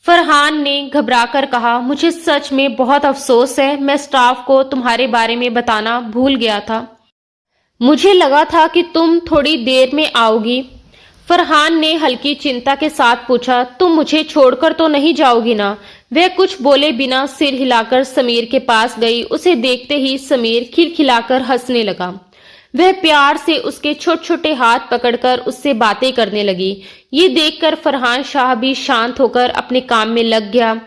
फरहान ने घबराकर कहा, मुझे सच में बहुत अफसोस है, मैं स्टाफ को तुम्हारे बारे में बताना भूल गया था। मुझे लगा था कि तुम थोड़ी देर में आओगी। फरहान ने हल्की चिंता के साथ पूछा, तुम मुझे छोड़कर तो नहीं जाओगी ना? वह कुछ बोले बिना सिर हिलाकर समीर के पास गई। उसे देखते ही समीर खिलखिलाकर हंसने लगा। वह प्यार से उसके छोटे छोटे हाथ पकड़कर उससे बातें करने लगी। ये देखकर फरहान शाह भी शांत होकर अपने काम में लग गया।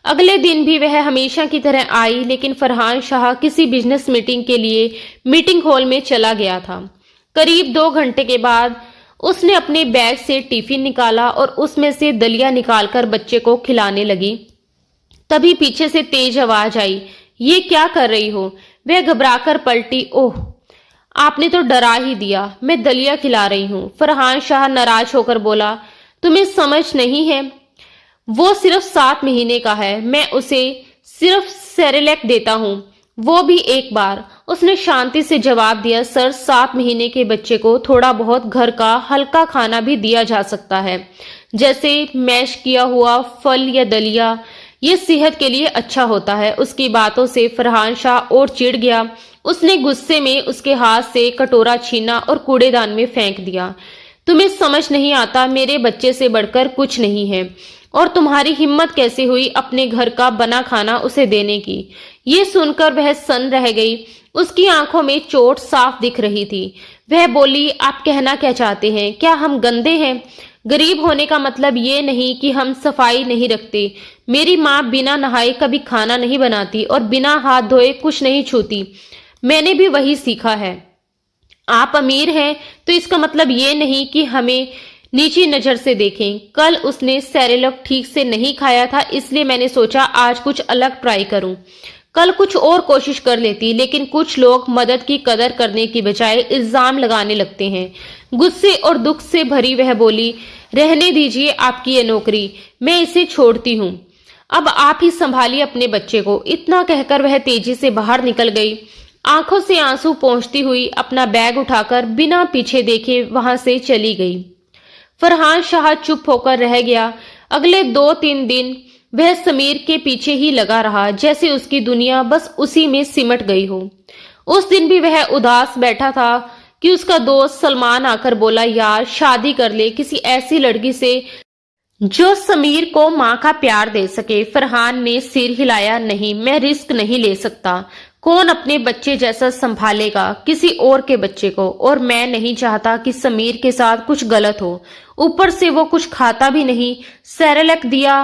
अगले दिन भी वह हमेशा की तरह आई, लेकिन फरहान शाह किसी बिजनेस मीटिंग के लिए मीटिंग हॉल में चला गया था। करीब 2 घंटे के बाद उसने अपने बैग से टिफिन निकाला और उसमें से दलिया निकालकर बच्चे को खिलाने लगी। तभी पीछे से तेज आवाज आई, ये क्या कर रही हो? वह घबराकर पलटी। ओह, आपने तो डरा ही दिया, मैं दलिया खिला रही हूँ। फरहान शाह नाराज होकर बोला, तुम्हें समझ नहीं है, वो सिर्फ 7 महीने का है, मैं उसे सिर्फ सेरेलैक देता हूँ, वो भी एक बार, उसने शांति से जवाब दिया, सर 7 महीने के बच्चे को थोड़ा बहुत घर का हल्का खाना भी दिया जा सकता है, जैसे मैश किया हुआ फल या दलिया। ये सेहत के लिए अच्छा होता है। उसकी बातों से फरहान शाह और चिढ़ गया। उसने गुस्से में उसके हाथ से कटोरा छीना और कूड़ेदान में फेंक दिया। तुम्हें समझ नहीं आता, मेरे बच्चे से बढ़कर कुछ नहीं है, और तुम्हारी हिम्मत कैसे हुई अपने घर का बना खाना उसे देने की। ये सुनकर वह सन्न रह गई। उसकी आंखों में चोट साफ दिख रही थी। वह बोली, आप कहना क्या चाहते हैं? क्या हम गंदे हैं? गरीब होने का मतलब ये नहीं कि हम सफाई नहीं रखते। मेरी माँ बिना नहाए कभी खाना नहीं बनाती और बिना हाथ धोए कुछ नहीं छूती। मैंने भी वही सीखा है। आप अमीर हैं तो इसका मतलब ये नहीं कि हमें नीची नजर से देखें। कल उसने सेरेलक ठीक से नहीं खाया था, इसलिए मैंने सोचा आज कुछ अलग ट्राई करूं। कल कुछ और कोशिश कर लेती, लेकिन कुछ लोग मदद की कदर करने की बजाय इल्जाम लगाने लगते हैं। गुस्से और दुख से भरी वह बोली, रहने दीजिए आपकी ये नौकरी, मैं इसे छोड़ती हूँ। अब आप ही संभालिए अपने बच्चे को। इतना कहकर वह तेजी से बाहर निकल गई। आंखों से आंसू पोंछती हुई अपना बैग उठाकर बिना पीछे देखे वहां से चली गई। फरहान शाह चुप होकर रह गया। अगले 2-3 दिन वह समीर के पीछे ही लगा रहा, जैसे उसकी दुनिया बस उसी में सिमट गई हो। उस दिन भी वह उदास बैठा था कि उसका दोस्त सलमान आकर बोला, यार शादी कर ले किसी ऐसी लड़की से जो समीर को माँ का प्यार दे सके। फरहान ने सिर हिलाया, नहीं, मैं रिस्क नहीं ले सकता। कौन अपने बच्चे जैसा संभालेगा किसी और के बच्चे को? और मैं नहीं चाहता कि समीर के साथ कुछ गलत हो। ऊपर से वो कुछ खाता भी नहीं। सेरेलक दिया,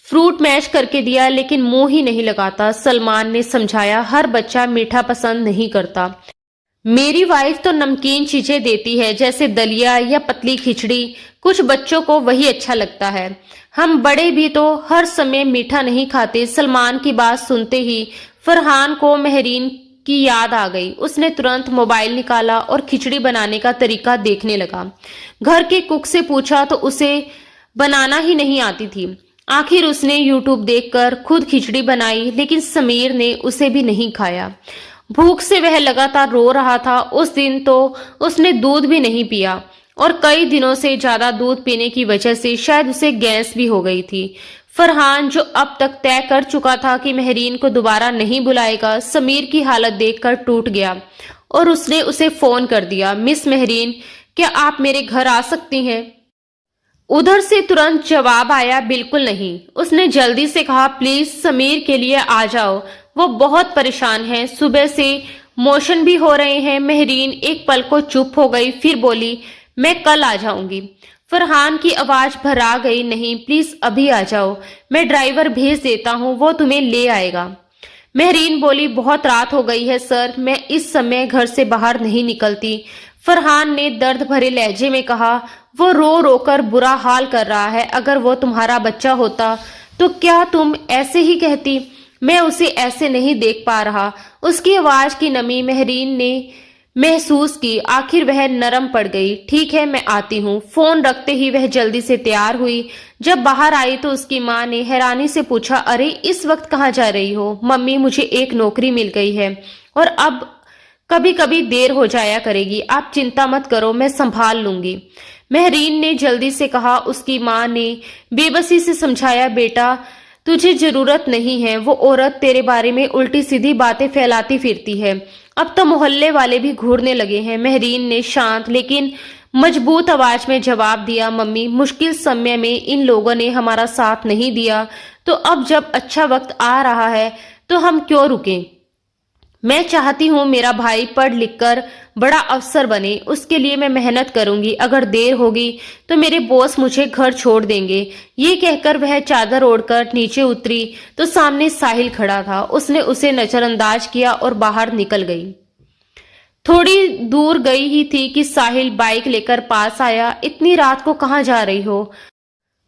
फ्रूट मैश करके दिया, लेकिन मुंह ही नहीं लगाता। सलमान ने समझाया, हर बच्चा मीठा पसंद नहीं करता। मेरी वाइफ तो नमकीन चीजें देती है, जैसे दलिया या पतली खिचड़ी। कुछ बच्चों को वही अच्छा लगता है। हम बड़े भी तो हर समय मीठा नहीं खाते। सलमान की बात सुनते ही फरहान को महरीन की याद आ गई। उसने तुरंत मोबाइल निकाला और खिचड़ी बनाने का तरीका देखने लगा। घर के कुक से पूछा तो उसे बनाना ही नहीं आती थी। आखिर उसने यूट्यूब देखकर खुद खिचड़ी बनाई, लेकिन समीर ने उसे भी नहीं खाया। भूख से वह लगातार रो रहा था। उस दिन तो उसने दूध भी नहीं पिया, और कई दिनों से ज्यादा दूध पीने की वजह से शायद उसे गैस भी हो गई थी। फरहान, जो अब तक तय कर चुका था कि महरीन को दोबारा नहीं बुलाएगा, समीर की हालत देखकर टूट गया और उसने उसे फोन कर दिया, मिस महरीन, क्या आप मेरे घर आ सकती हैं? उधर से तुरंत जवाब आया, बिल्कुल नहीं। उसने जल्दी से कहा, प्लीज समीर के लिए आ जाओ, वो बहुत परेशान है, सुबह से मोशन भी हो रहे हैं। महरीन एक पल को चुप हो गई, फिर बोली, मैं कल आ जाऊंगी। फरहान की आवाज भरा गई, नहीं, प्लीज अभी आ जाओ, मैं ड्राइवर भेज देता हूँ, वो तुम्हें ले आएगा। महरीन बोली, बहुत रात हो गई है सर, मैं इस समय घर से बाहर नहीं निकलती। फरहान ने दर्द भरे लहजे में कहा, वो रो रो कर बुरा हाल कर रहा है। अगर वो तुम्हारा बच्चा होता तो क्या तुम ऐसे ही कहती? मैं उसे ऐसे नहीं देख पा रहा। उसकी आवाज की नमी महरीन ने महसूस की। आखिर वह नरम पड़ गई। ठीक है, मैं आती हूँ। फोन रखते ही वह जल्दी से तैयार हुई। जब बाहर आई तो उसकी माँ ने हैरानी से पूछा, अरे इस वक्त कहाँ जा रही हो? मम्मी, मुझे एक नौकरी मिल गई है और अब कभी कभी देर हो जाया करेगी। आप चिंता मत करो, मैं संभाल लूंगी। महरीन ने जल्दी से कहा। उसकी माँ ने बेबसी से समझाया, बेटा तुझे जरूरत नहीं है। वो औरत तेरे बारे में उल्टी सीधी बातें फैलाती फिरती है। अब तो मोहल्ले वाले भी घूरने लगे हैं। महरीन ने शांत लेकिन मजबूत आवाज में जवाब दिया, मम्मी, मुश्किल समय में इन लोगों ने हमारा साथ नहीं दिया, तो अब जब अच्छा वक्त आ रहा है तो हम क्यों रुकें? मैं चाहती हूँ मेरा भाई पढ़ लिख कर बड़ा अफसर बने, उसके लिए मैं मेहनत करूंगी। अगर देर होगी तो मेरे बॉस मुझे घर छोड़ देंगे। ये कहकर वह चादर ओढ़कर नीचे उतरी तो सामने साहिल खड़ा था। उसने उसे नजरअंदाज किया और बाहर निकल गई। थोड़ी दूर गई ही थी कि साहिल बाइक लेकर पास आया। इतनी रात को कहाँ जा रही हो?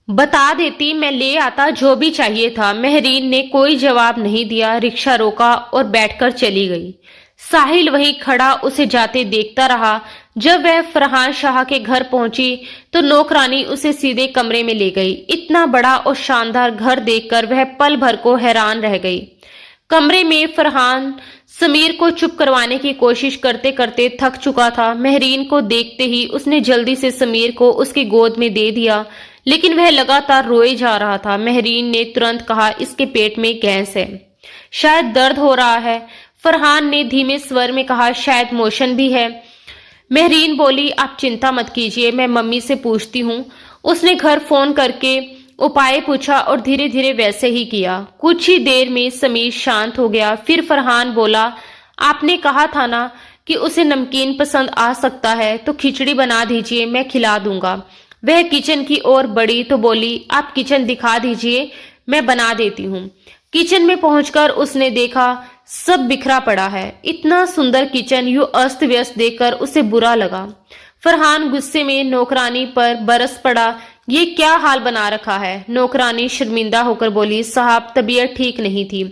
बता देती, मैं ले आता जो भी चाहिए था। महरीन ने कोई जवाब नहीं दिया, रिक्शा रोका और बैठकर चली गई। साहिल वहीं खड़ा उसे जाते देखता रहा। जब वह फरहान शाह के घर पहुंची तो नौकरानी उसे सीधे कमरे में ले गई। इतना बड़ा और शानदार घर देखकर वह पल भर को हैरान रह गई। कमरे में फरहान समीर को चुप करवाने की कोशिश करते करते थक चुका था। महरीन को देखते ही उसने जल्दी से समीर को उसकी गोद में दे दिया, लेकिन वह लगातार रोए जा रहा था। महरीन ने तुरंत कहा, इसके पेट में गैस है, शायद दर्द हो रहा है। फरहान ने धीमे स्वर में कहा, शायद मोशन भी है। महरीन बोली, आप चिंता मत कीजिए, मैं मम्मी से पूछती हूँ। उसने घर फोन करके उपाय पूछा और धीरे धीरे वैसे ही किया। कुछ ही देर में समीर शांत हो गया। फिर फरहान बोला, आपने कहा था ना कि उसे नमकीन पसंद आ सकता है, तो खिचड़ी बना दीजिए, मैं खिला दूंगा। वह किचन की ओर बढ़ी तो बोली, आप किचन दिखा दीजिए, मैं बना देती हूँ। किचन में पहुंचकर उसने देखा सब बिखरा पड़ा है। इतना सुंदर किचन यूं अस्त व्यस्त देखकर उसे बुरा लगा। फरहान गुस्से में नौकरानी पर बरस पड़ा, ये क्या हाल बना रखा है। नौकरानी शर्मिंदा होकर बोली, साहब तबीयत ठीक नहीं थी।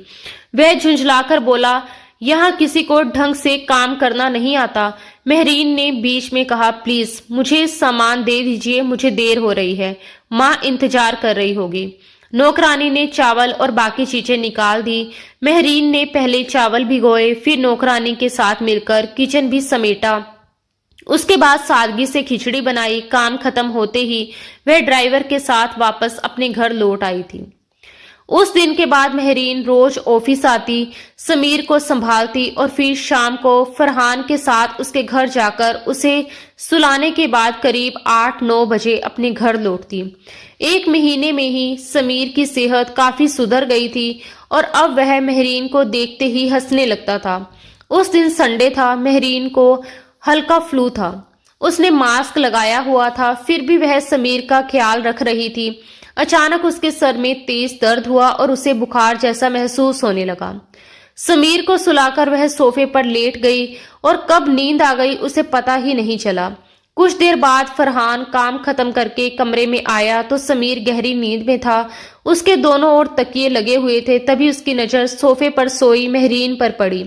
वह झुंझलाकर बोला, यहाँ किसी को ढंग से काम करना नहीं आता। महरीन ने बीच में कहा, प्लीज मुझे सामान दे दीजिए, मुझे देर हो रही है, माँ इंतजार कर रही होगी। नौकरानी ने चावल और बाकी चीजें निकाल दी। महरीन ने पहले चावल भिगोए, फिर नौकरानी के साथ मिलकर किचन भी समेटा। उसके बाद सादगी से खिचड़ी बनाई। काम खत्म होते ही वह ड्राइवर के साथ वापस अपने घर लौट आई थी। उस दिन के बाद महरीन रोज ऑफिस आती, समीर को संभालती और फिर शाम को फरहान के साथ उसके घर जाकर उसे सुलाने के बाद करीब 8-9 बजे अपने घर लौटती। 1 महीने में ही समीर की सेहत काफी सुधर गई थी और अब वह महरीन को देखते ही हंसने लगता था। उस दिन संडे था। महरीन को हल्का फ्लू था। उसने मास्क लगाया हुआ था, फिर भी वह समीर का ख्याल रख रही थी। अचानक उसके सर में तेज दर्द हुआ और उसे बुखार जैसा महसूस होने लगा। समीर को सुलाकर वह सोफे पर लेट गई और कब नींद आ गई उसे पता ही नहीं चला। कुछ देर बाद फरहान काम खत्म करके कमरे में आया तो समीर गहरी नींद में था। उसके दोनों ओर तकिए लगे हुए थे। तभी उसकी नजर सोफे पर सोई महरीन पर पड़ी।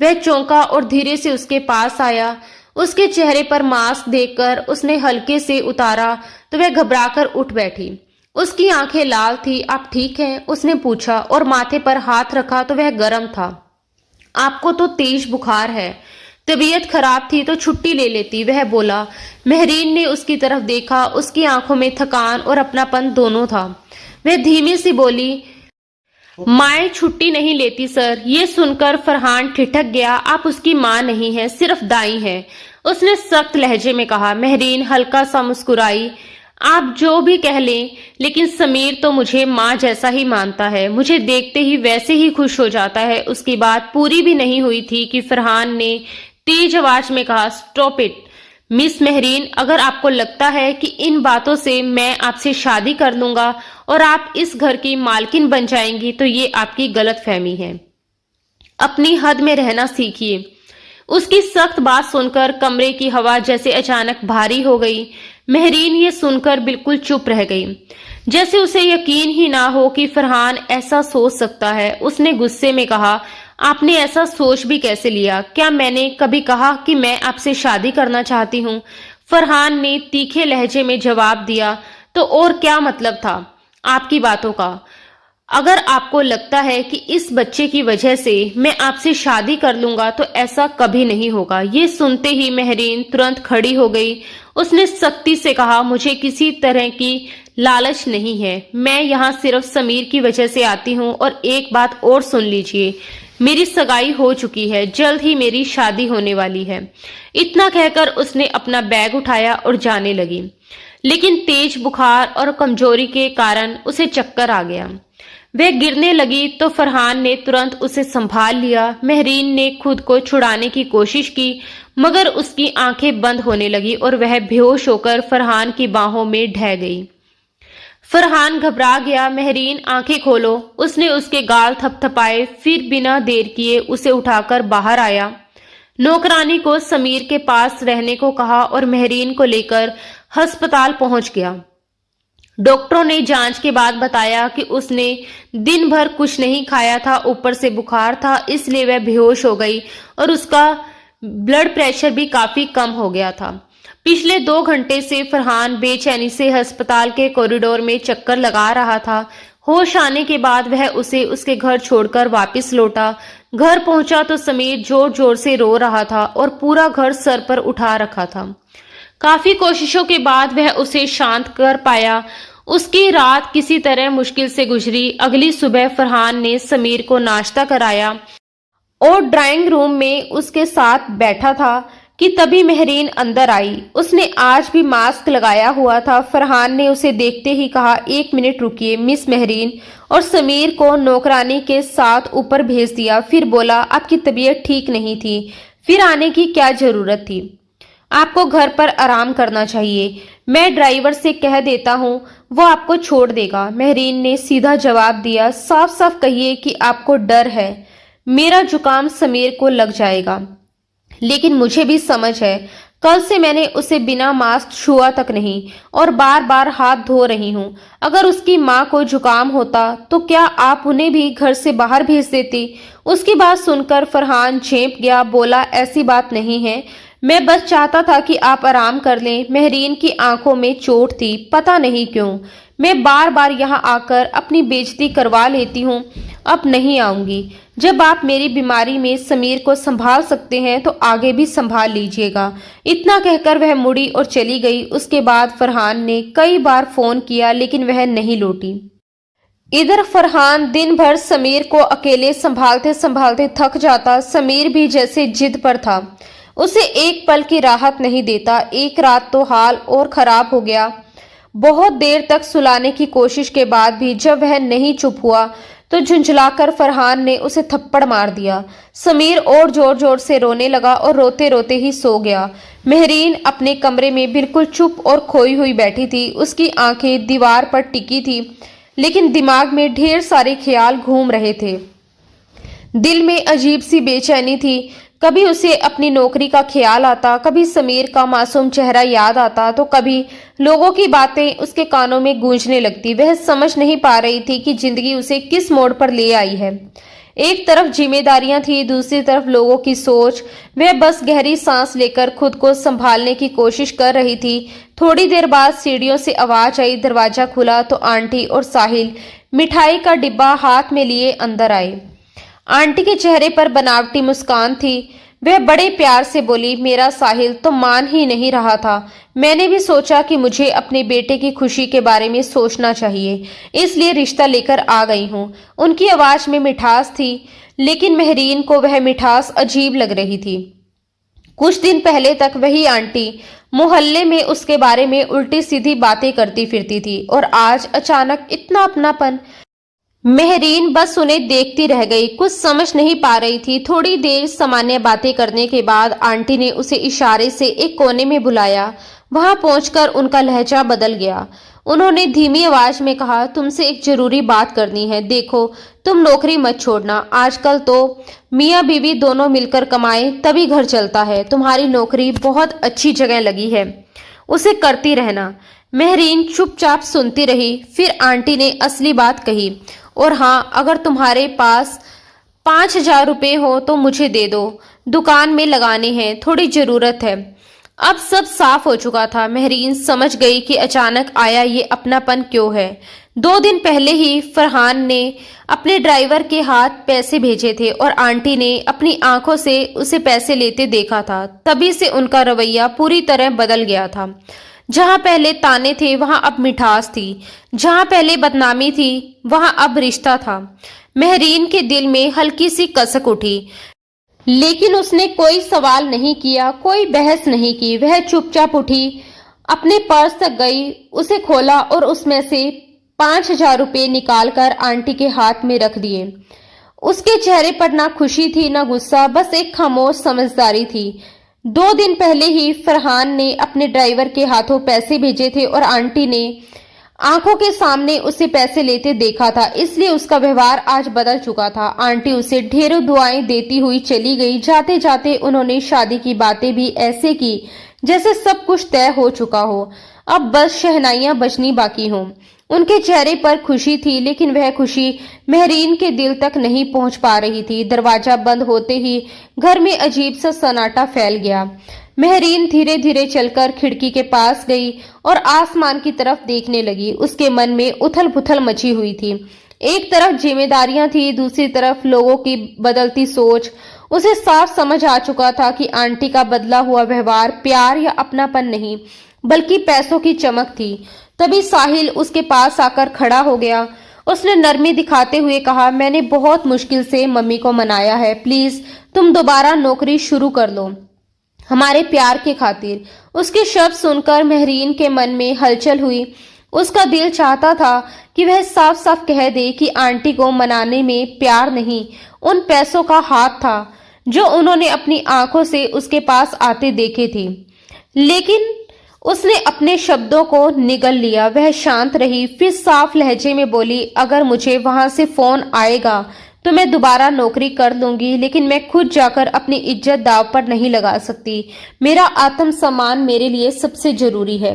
वह चौंका और धीरे से उसके पास आया। उसके चेहरे पर मास्क देखकर उसने हल्के से उतारा तो वह घबराकर उठ बैठी। उसकी आंखें लाल थी। आप ठीक हैं? उसने पूछा और माथे पर हाथ रखा तो वह गर्म था। आपको तो तेज बुखार है, तबीयत खराब थी तो छुट्टी ले लेती, वह बोला। महरीन ने उसकी तरफ देखा। उसकी आंखों में थकान और अपनापन दोनों था। वह धीमी सी बोली, माँ छुट्टी नहीं लेती सर। ये सुनकर फरहान ठिठक गया। आप उसकी माँ नहीं है, सिर्फ दाई है, उसने सख्त लहजे में कहा। महरीन हल्का सा मुस्कुराई। आप जो भी कह लें, लेकिन समीर तो मुझे माँ जैसा ही मानता है, मुझे देखते ही वैसे ही खुश हो जाता है। उसकी बात पूरी भी नहीं हुई थी कि फरहान ने तेज आवाज में कहा, स्टॉप इट मिस महरीन, अगर आपको लगता है कि इन बातों से मैं आपसे शादी कर लूंगा और आप इस घर की मालकिन बन जाएंगी तो ये आपकी गलतफहमी है। अपनी हद में रहना सीखिए। उसकी सख्त बात सुनकर कमरे की हवा जैसे अचानक भारी हो गई। महरीन ये सुनकर बिल्कुल चुप रह गई, जैसे उसे यकीन ही ना हो कि फरहान ऐसा सोच सकता है। उसने गुस्से में कहा, आपने ऐसा सोच भी कैसे लिया? क्या मैंने कभी कहा कि मैं आपसे शादी करना चाहती हूँ? फरहान ने तीखे लहजे में जवाब दिया। तो और क्या मतलब था आपकी बातों का? अगर आपको लगता है कि इस बच्चे की वजह से मैं आपसे शादी कर लूंगा तो ऐसा कभी नहीं होगा। ये सुनते ही महरीन तुरंत खड़ी हो गई। उसने सख्ती से कहा, मुझे किसी तरह की लालच नहीं है, मैं यहाँ सिर्फ समीर की वजह से आती हूँ। और एक बात और सुन लीजिए, मेरी सगाई हो चुकी है, जल्द ही मेरी शादी होने वाली है। इतना कहकर उसने अपना बैग उठाया और जाने लगी, लेकिन तेज बुखार और कमजोरी के कारण उसे चक्कर आ गया। वह गिरने लगी तो फरहान ने तुरंत उसे संभाल लिया। महरीन ने खुद को छुड़ाने की कोशिश की, मगर उसकी आंखें बंद होने लगी और वह बेहोश होकर फरहान की बाहों में ढह गई। फरहान घबरा गया। महरीन आंखें खोलो, उसने उसके गाल थपथपाए, फिर बिना देर किए उसे उठाकर बाहर आया। नौकरानी को समीर के पास रहने को कहा और महरीन को लेकर अस्पताल पहुंच गया। डॉक्टरों ने जांच के बाद बताया कि उसने दिन भर कुछ नहीं खाया था, ऊपर से बुखार था, इसलिए वह बेहोश हो गई और उसका ब्लड प्रेशर भी काफी कम हो गया था। पिछले 2 घंटे से फरहान बेचैनी से अस्पताल के कॉरिडोर में चक्कर लगा रहा था। होश आने के बाद वह उसे उसके घर छोड़कर वापस लौटा। घर पहुंचा तो समीर जोर जोर से रो रहा था और पूरा घर सर पर उठा रखा था। काफी कोशिशों के बाद वह उसे शांत कर पाया। उसकी रात किसी तरह मुश्किल से गुजरी। अगली सुबह फरहान ने समीर को नाश्ता कराया और ड्राइंग रूम में उसके साथ बैठा था कि तभी मेहरीन अंदर आई। उसने आज भी मास्क लगाया हुआ था। फरहान ने उसे देखते ही कहा, 1 मिनट रुकिए मिस मेहरीन, और समीर को नौकरानी के साथ ऊपर भेज दिया। फिर बोला, आपकी तबीयत ठीक नहीं थी, फिर आने की क्या जरूरत थी? आपको घर पर आराम करना चाहिए। मैं ड्राइवर से कह देता हूँ, वो आपको छोड़ देगा। मेहरीन ने सीधा जवाब दिया, साफ साफ कहिए कि आपको डर है मेरा जुकाम समीर को लग जाएगा। लेकिन मुझे भी समझ है, कल से मैंने उसे बिना मास्क छुआ तक नहीं और बार बार हाथ धो रही हूँ। अगर उसकी माँ को जुकाम होता तो क्या आप उन्हें भी घर से बाहर भेज देती? उसकी बात सुनकर फरहान झेंप गया। बोला, ऐसी बात नहीं है, मैं बस चाहता था कि आप आराम कर लें। मेहरीन की आंखों में चोट थी, पता नहीं क्यों मैं बार बार यहाँ आकर अपनी बेइज्जती करवा लेती हूँ। अब नहीं आऊंगी। जब आप मेरी बीमारी में समीर को संभाल सकते हैं तो आगे भी संभाल लीजिएगा। इतना कहकर वह मुड़ी और चली गई। उसके बाद फरहान ने कई बार फोन किया लेकिन वह नहीं लौटी। इधर फरहान दिन भर समीर को अकेले संभालते संभालते थक जाता। समीर भी जैसे जिद पर था, उसे एक पल की राहत नहीं देता। एक रात तो हाल और खराब हो गया। बहुत देर तक सुलाने की कोशिश के बाद भी जब वह नहीं चुप हुआ तो झुंझलाकर फरहान ने उसे थप्पड़ मार दिया। समीर और जोर जोर से रोने लगा और रोते रोते ही सो गया। मेहरीन अपने कमरे में बिल्कुल चुप और खोई हुई बैठी थी। उसकी आंखें दीवार पर टिकी थी, लेकिन दिमाग में ढेर सारे ख्याल घूम रहे थे। दिल में अजीब सी बेचैनी थी। कभी उसे अपनी नौकरी का ख्याल आता, कभी समीर का मासूम चेहरा याद आता, तो कभी लोगों की बातें उसके कानों में गूंजने लगती। वह समझ नहीं पा रही थी कि जिंदगी उसे किस मोड़ पर ले आई है। एक तरफ जिम्मेदारियां थी, दूसरी तरफ लोगों की सोच। वह बस गहरी सांस लेकर खुद को संभालने की कोशिश कर रही थी। थोड़ी देर बाद सीढ़ियों से आवाज आई। दरवाजा खुला तो आंटी और साहिल मिठाई का डिब्बा हाथ में लिए अंदर आए। आंटी के चेहरे पर बनावटी मुस्कान थी। वह बड़े प्यार से बोली, मेरा साहिल तो मान ही नहीं रहा था। मैंने भी सोचा कि मुझे अपने बेटे की खुशी के बारे में सोचना चाहिए, इसलिए रिश्ता लेकर आ गई हूँ। उनकी आवाज में मिठास थी, लेकिन मेहरीन को वह मिठास अजीब लग रही थी। कुछ दिन पहले तक वही आंटी मोहल्ले में उसके बारे में उल्टी सीधी बातें करती फिरती थी, और आज अचानक इतना अपनापन। मेहरीन बस उन्हें देखती रह गई, कुछ समझ नहीं पा रही थी। थोड़ी देर सामान्य बातें करने के बाद आंटी ने उसे इशारे से एक कोने में बुलाया। वहां पहुंचकर उनका लहजा बदल गया। उन्होंने धीमी आवाज में कहा, तुमसे एक जरूरी बात करनी है। देखो, तुम नौकरी मत छोड़ना। आजकल तो मियाँ बीवी दोनों मिलकर कमाए तभी घर चलता है। तुम्हारी नौकरी बहुत अच्छी जगह लगी है, उसे करती रहना। मेहरीन चुपचाप सुनती रही। फिर आंटी ने असली बात कही, और हाँ, अगर तुम्हारे पास 5,000 रुपये हो तो मुझे दे दो, दुकान में लगाने हैं, थोड़ी जरूरत है। अब सब साफ हो चुका था। मेहरीन समझ गई कि अचानक आया ये अपनापन क्यों है। 2 दिन पहले ही फरहान ने अपने ड्राइवर के हाथ पैसे भेजे थे और आंटी ने अपनी आंखों से उसे पैसे लेते देखा था। तभी से उनका रवैया पूरी तरह बदल गया था। जहां पहले ताने थे वहां अब मिठास थी, जहां पहले बदनामी थी वहां अब रिश्ता था। मेहरीन के दिल में हल्की सी कसक उठी, लेकिन उसने कोई सवाल नहीं किया, कोई बहस नहीं की। वह चुपचाप उठी, अपने पर्स तक गई, उसे खोला और उसमें से 5,000 रुपये निकालकर आंटी के हाथ में रख दिए। उसके चेहरे पर ना खुशी थी ना गुस्सा, बस एक खामोश समझदारी थी। 2 दिन पहले ही फरहान ने अपने ड्राइवर के हाथों पैसे भेजे थे और आंटी ने आंखों के सामने उसे पैसे लेते देखा था, इसलिए उसका व्यवहार आज बदल चुका था। आंटी उसे ढेरों दुआएं देती हुई चली गई। जाते जाते उन्होंने शादी की बातें भी ऐसे की जैसे सब कुछ तय हो चुका हो, अब बस शहनाइयां बजनी बाकी हों। उनके चेहरे पर खुशी थी, लेकिन वह खुशी मेहरीन के दिल तक नहीं पहुंच पा रही थी। दरवाजा बंद होते ही घर में अजीब सा सन्नाटा फैल गया। मेहरीन धीरे धीरे चलकर खिड़की के पास गई और आसमान की तरफ देखने लगी। उसके मन में उथल पुथल मची हुई थी। एक तरफ जिम्मेदारियां थी, दूसरी तरफ लोगों की बदलती सोच। उसे साफ समझ आ चुका था कि आंटी का बदला हुआ व्यवहार प्यार या अपनापन नहीं, बल्कि पैसों की चमक थी। तभी साहिल उसके पास आकर खड़ा हो गया। उसने नरमी दिखाते हुए कहा, मैंने बहुत मुश्किल से मम्मी को मनाया है, प्लीज तुम दोबारा नौकरी शुरू कर लो हमारे प्यार के खातिर। उसके शब्द सुनकर मेहरीन के मन में हलचल हुई। उसका दिल चाहता था कि वह साफ साफ कह दे कि आंटी को मनाने में प्यार नहीं, उन पैसों का हाथ था जो उन्होंने अपनी आंखों से उसके पास आते देखे थे। लेकिन उसने अपने शब्दों को निगल लिया। वह शांत रही, फिर साफ लहजे में बोली, अगर मुझे वहां से फोन आएगा तो मैं दोबारा नौकरी कर लूंगी, लेकिन मैं खुद जाकर अपनी इज्जत दांव पर नहीं लगा सकती। मेरा आत्मसम्मान मेरे लिए सबसे जरूरी है।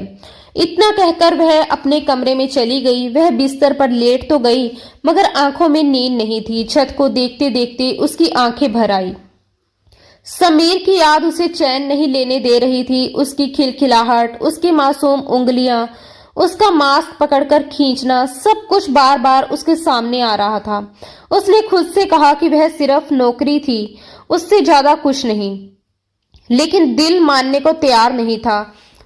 इतना कहकर वह अपने कमरे में चली गई। वह बिस्तर पर लेट तो गई, मगर आंखों में नींद नहीं थी। छत को देखते देखते उसकी आंखें भर आई। समीर की याद उसे चैन नहीं लेने दे रही थी। उसकी खिलखिलाहट, उसकी मासूम उंगलियां, उसका मास्क पकड़कर खींचना, सब कुछ बार बार उसके सामने आ रहा था। उसने खुद से कहा कि वह सिर्फ नौकरी थी, उससे ज्यादा कुछ नहीं, लेकिन दिल मानने को तैयार नहीं था।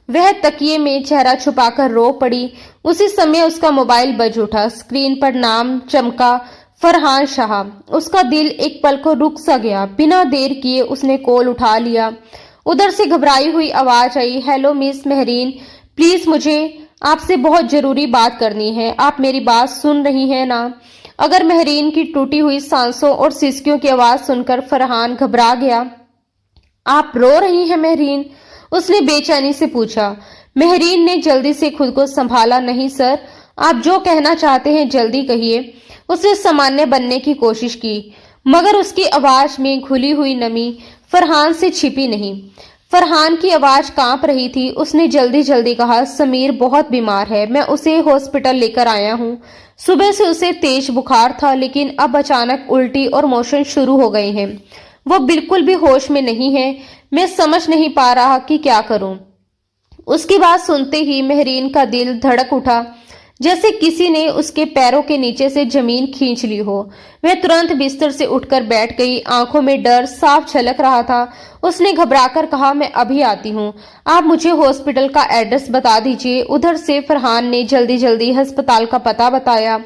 वह तकिए में चेहरा छुपाकर रो पड़ी। उसी समय उसका मोबाइल बज उठा। स्क्रीन पर नाम चमका, फरहान शाह। उसका दिल एक पल को रुक सा गया। बिना देर किए उसने कॉल उठा लिया। उधर से घबराई हुई आवाज आई, हेलो मिस मेहरीन, प्लीज मुझे आपसे बहुत जरूरी बात करनी है। आप मेरी बात सुन रही हैं ना? अगर मेहरीन की टूटी हुई सांसों और सिसकियों की आवाज सुनकर फरहान घबरा गया। आप रो रही हैं मेहरीन? उसने बेचैनी से पूछा। मेहरीन ने जल्दी से खुद को संभाला, नहीं सर, आप जो कहना चाहते हैं जल्दी कहिए। उसने सामान्य बनने की कोशिश की, मगर उसकी आवाज में घुली हुई नमी फरहान से छिपी नहीं। फरहान की आवाज कांप रही थी। उसने जल्दी जल्दी कहा, समीर बहुत बीमार है, मैं उसे हॉस्पिटल लेकर आया हूँ। सुबह से उसे तेज बुखार था, लेकिन अब अचानक उल्टी और मोशन शुरू हो गए हैं। वो बिल्कुल भी होश में नहीं है। मैं समझ नहीं पा रहा कि क्या करूं। उसकी बात सुनते ही मेहरीन का दिल धड़क उठा, जैसे किसी ने उसके पैरों के नीचे से जमीन खींच ली हो। वह तुरंत बिस्तर से उठकर बैठ गई। आंखों में डर साफ झलक रहा था। उसने घबराकर कहा, मैं अभी आती हूँ, आप मुझे हॉस्पिटल का एड्रेस बता दीजिए। उधर से फरहान ने जल्दी जल्दी अस्पताल का पता बताया।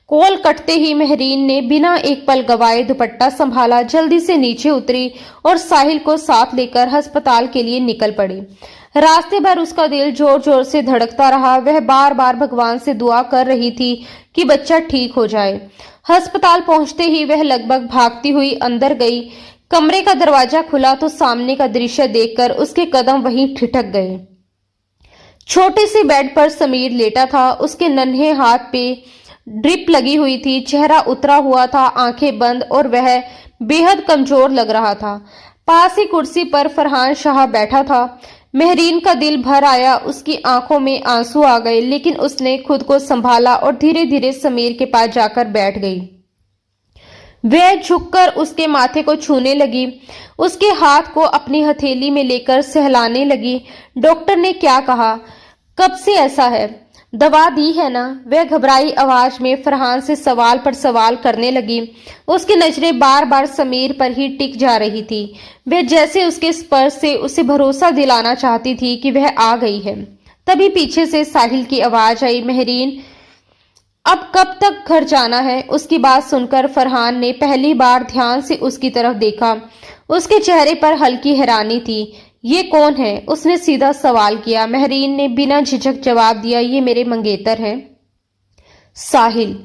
कॉल कटते ही मेहरीन ने बिना एक पल गवाए दुपट्टा संभाला, जल्दी से नीचे उतरी और साहिल को साथ लेकर अस्पताल के लिए निकल पड़ी। रास्ते भर उसका दिल जोर जोर से धड़कता रहा। वह बार बार भगवान से दुआ कर रही थी कि बच्चा ठीक हो जाए। अस्पताल पहुंचते ही वह लगभग भागती हुई अंदर गई। कमरे का दरवाजा खुला तो सामने का दृश्य देखकर उसके कदम वहीं ठिठक गए। छोटे से बेड पर समीर लेटा था। उसके नन्हे हाथ पे ड्रिप लगी हुई थी, चेहरा उतरा हुआ था, आंखें बंद, और वह बेहद कमजोर लग रहा था। पास ही कुर्सी पर फरहान शाह बैठा था। मेहरीन का दिल भर आया, उसकी आंखों में आंसू आ गए, लेकिन उसने खुद को संभाला और धीरे धीरे समीर के पास जाकर बैठ गई। वह झुककर उसके माथे को छूने लगी, उसके हाथ को अपनी हथेली में लेकर सहलाने लगी। डॉक्टर ने क्या कहा? कब से ऐसा है? दवा दी है ना? वह घबराई आवाज में फरहान से सवाल पर सवाल करने लगी। उसकी नजरें बार बार समीर पर ही टिक जा रही थी। वह जैसे उसके स्पर्श से उसे भरोसा दिलाना चाहती थी कि वह आ गई है। तभी पीछे से साहिल की आवाज आई, मेहरीन, अब कब तक घर जाना है? उसकी बात सुनकर फरहान ने पहली बार ध्यान से उसकी तरफ देखा। उसके चेहरे पर हल्की हैरानी थी। ये कौन है? उसने सीधा सवाल किया। मेहरीन ने बिना झिझक जवाब दिया, ये मेरे मंगेतर हैं, साहिल।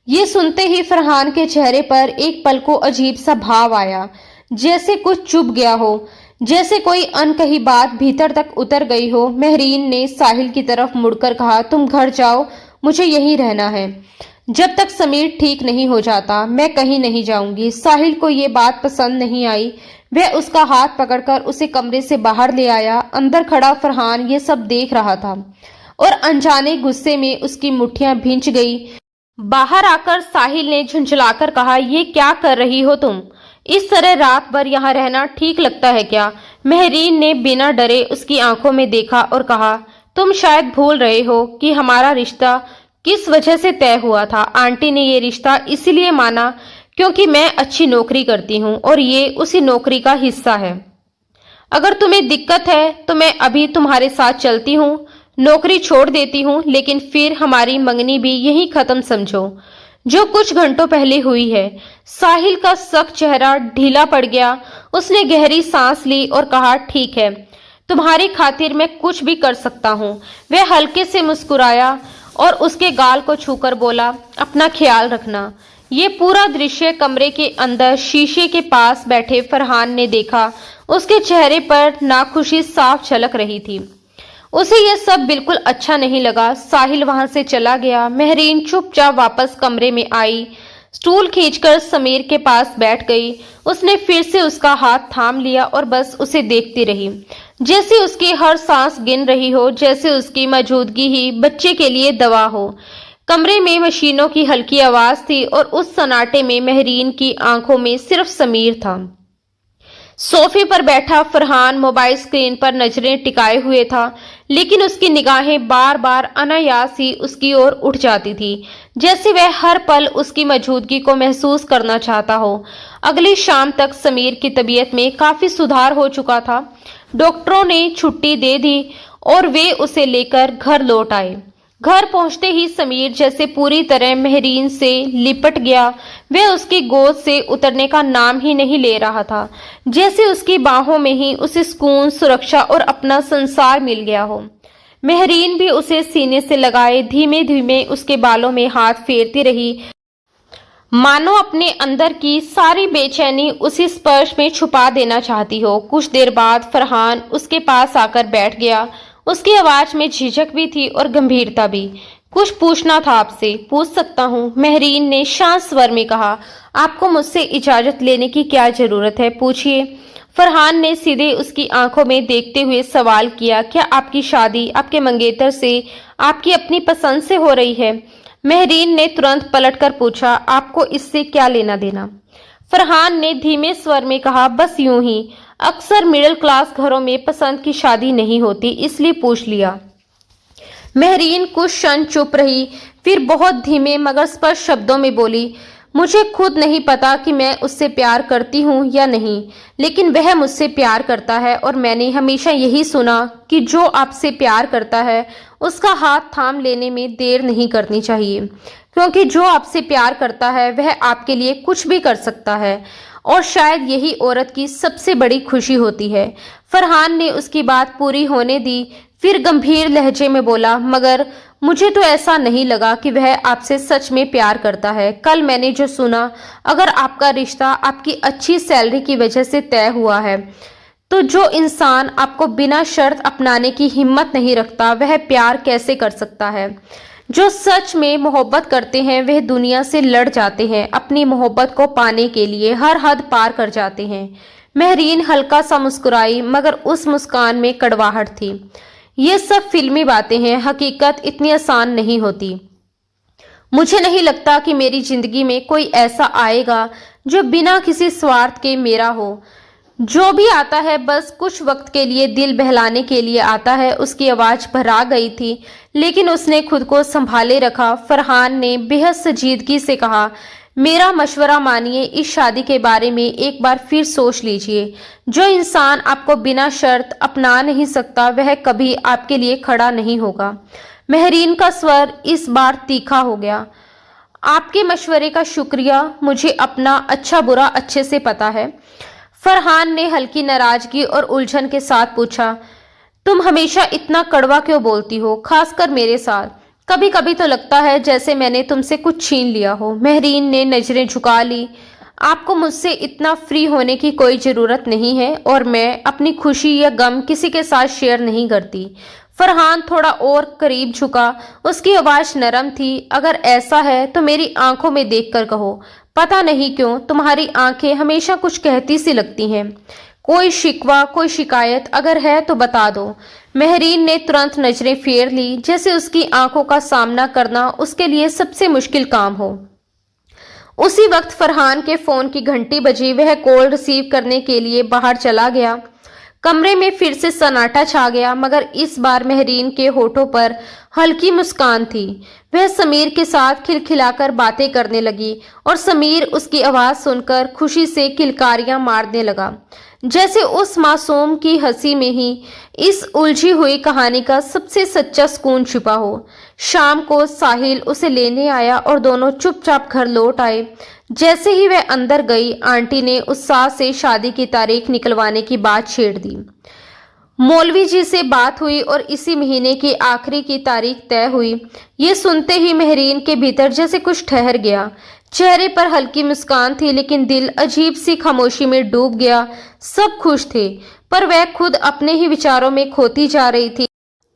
ये सुनते ही फरहान के चेहरे पर एक पल को अजीब सा भाव आया, जैसे कुछ चुभ गया हो, जैसे कोई अनकही बात भीतर तक उतर गई हो। मेहरीन ने साहिल की तरफ मुड़कर कहा, तुम घर जाओ, मुझे यहीं रहना है। जब तक समीर ठीक नहीं हो जाता मैं कहीं नहीं जाऊंगी। साहिल को ये बात पसंद नहीं आई। वह उसका हाथ पकड़कर उसे कमरे से बाहर ले आया। अंदर खड़ा फरहान ये सब देख रहा था और अनजाने गुस्से में उसकी मुट्ठियां भींच गई। बाहर आकर साहिल ने झुंझलाकर कहा, ये क्या कर रही हो तुम? इस तरह रात भर यहाँ रहना ठीक लगता है क्या? मेहरीन ने बिना डरे उसकी आंखों में देखा और कहा, तुम शायद भूल रहे हो कि हमारा रिश्ता किस वजह से तय हुआ था। आंटी ने ये रिश्ता इसलिए माना क्योंकि मैं अच्छी नौकरी करती हूँ और ये उसी नौकरी का हिस्सा है। अगर तुम्हें दिक्कत है तो मैं अभी तुम्हारे साथ चलती हूँ, नौकरी छोड़ देती हूँ, लेकिन फिर हमारी मंगनी भी यहीं खत्म समझो, जो कुछ घंटों पहले हुई है। साहिल का सख्त चेहरा ढीला पड़ गया। उसने गहरी सांस ली और कहा, ठीक है, तुम्हारी खातिर मैं कुछ भी कर सकता हूँ। वह हल्के से मुस्कुराया और उसके गाल को छूकर बोला, अपना ख्याल रखना। ये पूरा दृश्य कमरे के अंदर शीशे के पास बैठे फरहान ने देखा। उसके चेहरे पर नाखुशी साफ झलक रही थी। उसे यह सब बिल्कुल अच्छा नहीं लगा। साहिल वहां से चला गया। मेहरीन चुपचाप वापस कमरे में आई, स्टूल खींचकर समीर के पास बैठ गई। उसने फिर से उसका हाथ थाम लिया और बस उसे देखती रही, जैसे उसकी हर सांस गिन रही हो, जैसे उसकी मौजूदगी ही बच्चे के लिए दवा हो। कमरे में मशीनों की हल्की आवाज थी और उस सन्नाटे में मेहरीन की आंखों में सिर्फ समीर था। सोफे पर बैठा फरहान मोबाइल स्क्रीन पर नजरें टिकाए हुए था, लेकिन उसकी निगाहें बार बार अनायास ही उसकी ओर उठ जाती थी, जैसे वह हर पल उसकी मौजूदगी को महसूस करना चाहता हो। अगली शाम तक समीर की तबीयत में काफी सुधार हो चुका था। डॉक्टरों ने छुट्टी दे दी और वे उसे लेकर घर लौट आए। घर पहुंचते ही समीर जैसे पूरी तरह मेहरीन से लिपट गया। वह उसकी गोद से उतरने का नाम ही नहीं ले रहा था, जैसे उसकी बाहों में ही उसे सुकून, सुरक्षा और अपना संसार मिल गया हो। मेहरीन भी उसे सीने से लगाए धीमे धीमे उसके बालों में हाथ फेरती रही, मानो अपने अंदर की सारी बेचैनी उसी स्पर्श में छुपा देना चाहती हो। कुछ देर बाद फरहान उसके पास आकर बैठ गया। उसकी आवाज में झिझक भी थी और गंभीरता भी। कुछ पूछना था आपसे। पूछ सकता हूँ, मेहरीन ने शांत स्वर में कहा। आपको मुझसे इजाजत लेने की क्या जरूरत है, पूछिए। फरहान ने सीधे उसकी आंखों में देखते हुए सवाल किया, क्या आपकी शादी आपके मंगेतर से आपकी अपनी पसंद से हो रही है? मेहरीन ने तुरंत पलटकर पूछा, आपको इससे क्या लेना देना? फरहान ने धीमे स्वर में कहा, बस यूं ही, अक्सर मिडिल क्लास घरों में पसंद की शादी नहीं होती, इसलिए पूछ लिया। मेहरीन कुछ क्षण चुप रही, फिर बहुत धीमे मगर स्पष्ट शब्दों में बोली, मुझे खुद नहीं पता कि मैं उससे प्यार करती हूँ या नहीं, लेकिन वह मुझसे प्यार करता है और मैंने हमेशा यही सुना कि जो आपसे प्यार करता है उसका हाथ थाम लेने में देर नहीं करनी चाहिए, क्योंकि जो आपसे प्यार करता है वह आपके लिए कुछ भी कर सकता है और शायद यही औरत की सबसे बड़ी खुशी होती है। फरहान ने उसकी बात पूरी होने दी, फिर गंभीर लहजे में बोला, मगर मुझे तो ऐसा नहीं लगा कि वह आपसे सच में प्यार करता है। कल मैंने जो सुना, अगर आपका रिश्ता आपकी अच्छी सैलरी की वजह से तय हुआ है, तो जो इंसान आपको बिना शर्त अपनाने की हिम्मत नहीं रखता, वह प्यार कैसे कर सकता है? जो सच में मोहब्बत करते हैं वह दुनिया से लड़ जाते हैं, अपनी मोहब्बत को पाने के लिए हर हद पार कर जाते हैं। मेहरीन हल्का सा मुस्कुराई, मगर उस मुस्कान में कड़वाहट थी। ये सब फिल्मी बातें हैं, हकीकत इतनी आसान नहीं होती। मुझे नहीं लगता कि मेरी जिंदगी में कोई ऐसा आएगा जो बिना किसी स्वार्थ के मेरा हो। जो भी आता है बस कुछ वक्त के लिए दिल बहलाने के लिए आता है। उसकी आवाज भरा गई थी, लेकिन उसने खुद को संभाले रखा। फरहान ने बेहद संजीदगी से कहा, मेरा मशवरा मानिए, इस शादी के बारे में एक बार फिर सोच लीजिए। जो इंसान आपको बिना शर्त अपना नहीं सकता वह कभी आपके लिए खड़ा नहीं होगा। मेहरीन का स्वर इस बार तीखा हो गया। आपके मशवरे का शुक्रिया, मुझे अपना अच्छा बुरा अच्छे से पता है। फरहान ने हल्की नाराजगी और उलझन के साथ पूछा, तुम हमेशा इतना कड़वा क्यों बोलती हो, खासकर मेरे साथ? कभी कभी तो लगता है जैसे मैंने तुमसे कुछ छीन लिया हो। मेहरीन ने नजरें झुका ली। आपको मुझसे इतना फ्री होने की कोई जरूरत नहीं है और मैं अपनी खुशी या गम किसी के साथ शेयर नहीं करती। फरहान थोड़ा और करीब झुका। उसकी आवाज नरम थी, अगर ऐसा है तो मेरी आंखों में देखकर कहो। पता नहीं क्यों तुम्हारी आंखें हमेशा कुछ कहती सी लगती हैं। कोई शिकवा, कोई शिकायत अगर है तो बता दो। मेहरीन ने तुरंत नजरें फेर ली, जैसे उसकी आंखों का सामना करना उसके लिए सबसे मुश्किल काम हो। उसी वक्त फरहान के फोन की घंटी बजी। वह कॉल रिसीव करने के लिए बाहर चला गया। कमरे में फिर से सन्नाटा छा गया, मगर इस बार महरीन के होठों पर हल्की मुस्कान थी। वह समीर के साथ खिलखिलाकर बातें करने लगी और समीर उसकी आवाज सुनकर खुशी से किलकारियां मारने लगा, जैसे उस मासूम की हंसी में ही इस उलझी हुई कहानी का सबसे सच्चा सुकून छिपा हो। शाम को साहिल उसे लेने आया और दोनों चुपचाप घर लौट आए। जैसे ही वह अंदर गई, आंटी ने उत्साह से शादी की तारीख निकलवाने की बात छेड़ दी। मौलवी जी से बात हुई और इसी महीने की आखिरी की तारीख तय हुई। ये सुनते ही महरीन के भीतर जैसे कुछ ठहर गया। चेहरे पर हल्की मुस्कान थी, लेकिन दिल अजीब सी खामोशी में डूब गया। सब खुश थे, पर वह खुद अपने ही विचारों में खोती जा रही थी।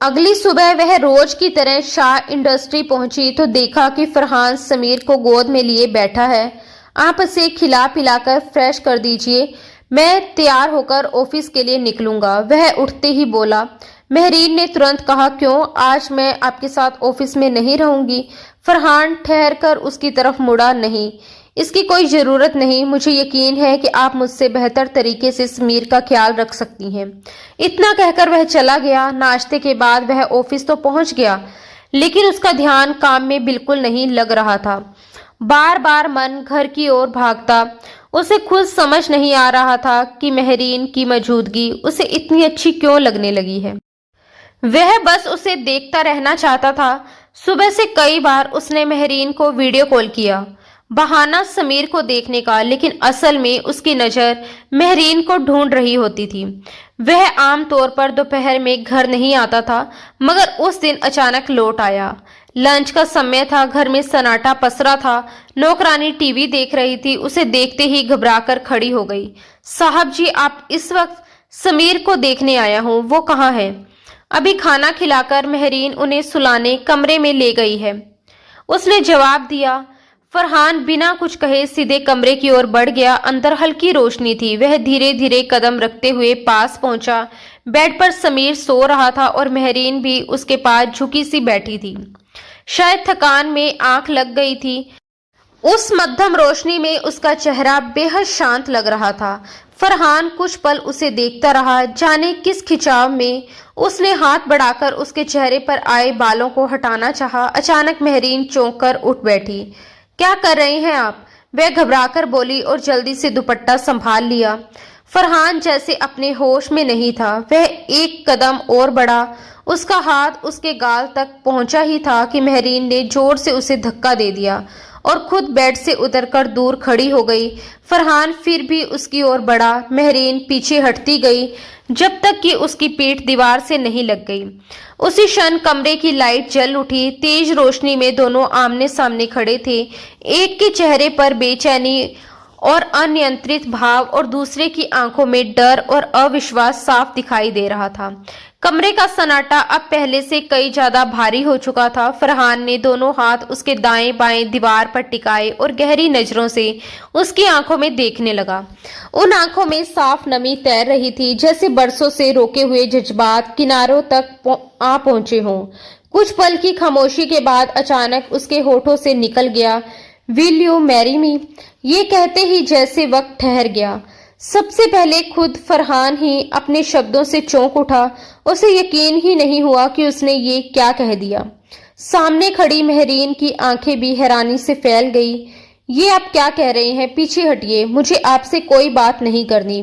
अगली सुबह वह रोज की तरह शाह इंडस्ट्री पहुंची तो देखा कि फरहान समीर को गोद में लिए बैठा है। आप इसे खिला पिलाकर फ्रेश कर दीजिए, मैं तैयार होकर ऑफिस के लिए निकलूंगा। वह उठते ही बोला। महरीन ने तुरंत कहा, क्यों, आज मैं आपके साथ ऑफिस में नहीं रहूंगी। फरहान ठहर कर उसकी तरफ मुड़ा। नहीं, इसकी कोई जरूरत नहीं, मुझे यकीन है कि आप मुझसे बेहतर तरीके से समीर का ख्याल रख सकती हैं। इतना कहकर वह चला गया। नाश्ते के बाद वह ऑफिस तो पहुंच गया, लेकिन उसका ध्यान काम में बिल्कुल नहीं लग रहा था। बार बार मन घर की ओर भागता। उसे खुद समझ नहीं आ रहा था कि महरीन की मौजूदगी उसे इतनी अच्छी क्यों लगने लगी है। वह बस उसे देखता रहना चाहता था। सुबह से कई बार उसने महरीन को वीडियो कॉल किया, बहाना समीर को देखने का, लेकिन असल में उसकी नजर महरीन को ढूंढ रही होती थी। वह आमतौर पर दोपहर में घर नहीं आता था, मगर उस दिन अचानक लौट आया। लंच का समय था, घर में सन्नाटा पसरा था। नौकरानी टीवी देख रही थी। उसे देखते ही घबराकर खड़ी हो गई। साहब जी, आप इस वक्त? समीर को देखने आया हूँ, वो कहाँ है? अभी खाना खिलाकर महरीन उन्हें सुलाने कमरे में ले गई है, उसने जवाब दिया। फरहान बिना कुछ कहे सीधे कमरे की ओर बढ़ गया। अंदर हल्की रोशनी थी। वह धीरे धीरे कदम रखते हुए पास पहुंचा। बेड पर समीर सो रहा था और महरीन भी उसके पास झुकी सी बैठी थी। शायद थकान में आंख लग गई थी। उस मध्यम रोशनी में उसका चेहरा बेहद शांत लग रहा था। फरहान कुछ पल उसे देखता रहा, जाने किस खिंचाव में उसने हाथ बढ़ाकर उसके चेहरे पर आए बालों को हटाना चाहा। अचानक महरीन चौंक कर उठ बैठी। क्या कर रही हैं आप? वह घबराकर बोली और जल्दी से दुपट्टा संभाल लिया। फरहान जैसे अपने होश में नहीं था। वह एक कदम और बढ़ा। उसका हाथ उसके गाल तक पहुंचा ही था कि महरीन ने जोर से उसे धक्का दे दिया और खुद बेड से उतरकर दूर खड़ी हो गई। फरहान फिर भी उसकी ओर बढ़ा। महरीन पीछे हटती गई जब तक कि उसकी पीठ दीवार से नहीं लग गई। उसी क्षण कमरे की लाइट जल उठी। तेज रोशनी में दोनों आमने सामने खड़े थे। एक के चेहरे पर बेचैनी और अनियंत्रित भाव और दूसरे की आंखों में डर और अविश्वास साफ दिखाई दे रहा था। कमरे का सन्नाटा अब पहले से कई ज्यादा भारी हो चुका था। फरहान ने दोनों हाथ उसके दाएं बाएं दीवार पर टिकाए और गहरी नजरों से उसकी आंखों में देखने लगा। उन आंखों में साफ नमी तैर रही थी, जैसे बरसों से रोके हुए जज्बात किनारों तक आ पहुंचे हों। कुछ पल की खामोशी के बाद अचानक उसके होठों से निकल गया, विल यू मैरी मी? ये कहते ही जैसे वक्त ठहर गया। सबसे पहले खुद फरहान ही अपने शब्दों से चौंक उठा। उसे यकीन ही नहीं हुआ कि उसने ये क्या कह दिया। सामने खड़ी महरीन की आंखें भी हैरानी से फैल गई। ये आप क्या कह रहे हैं? पीछे हटिए, मुझे आपसे कोई बात नहीं करनी।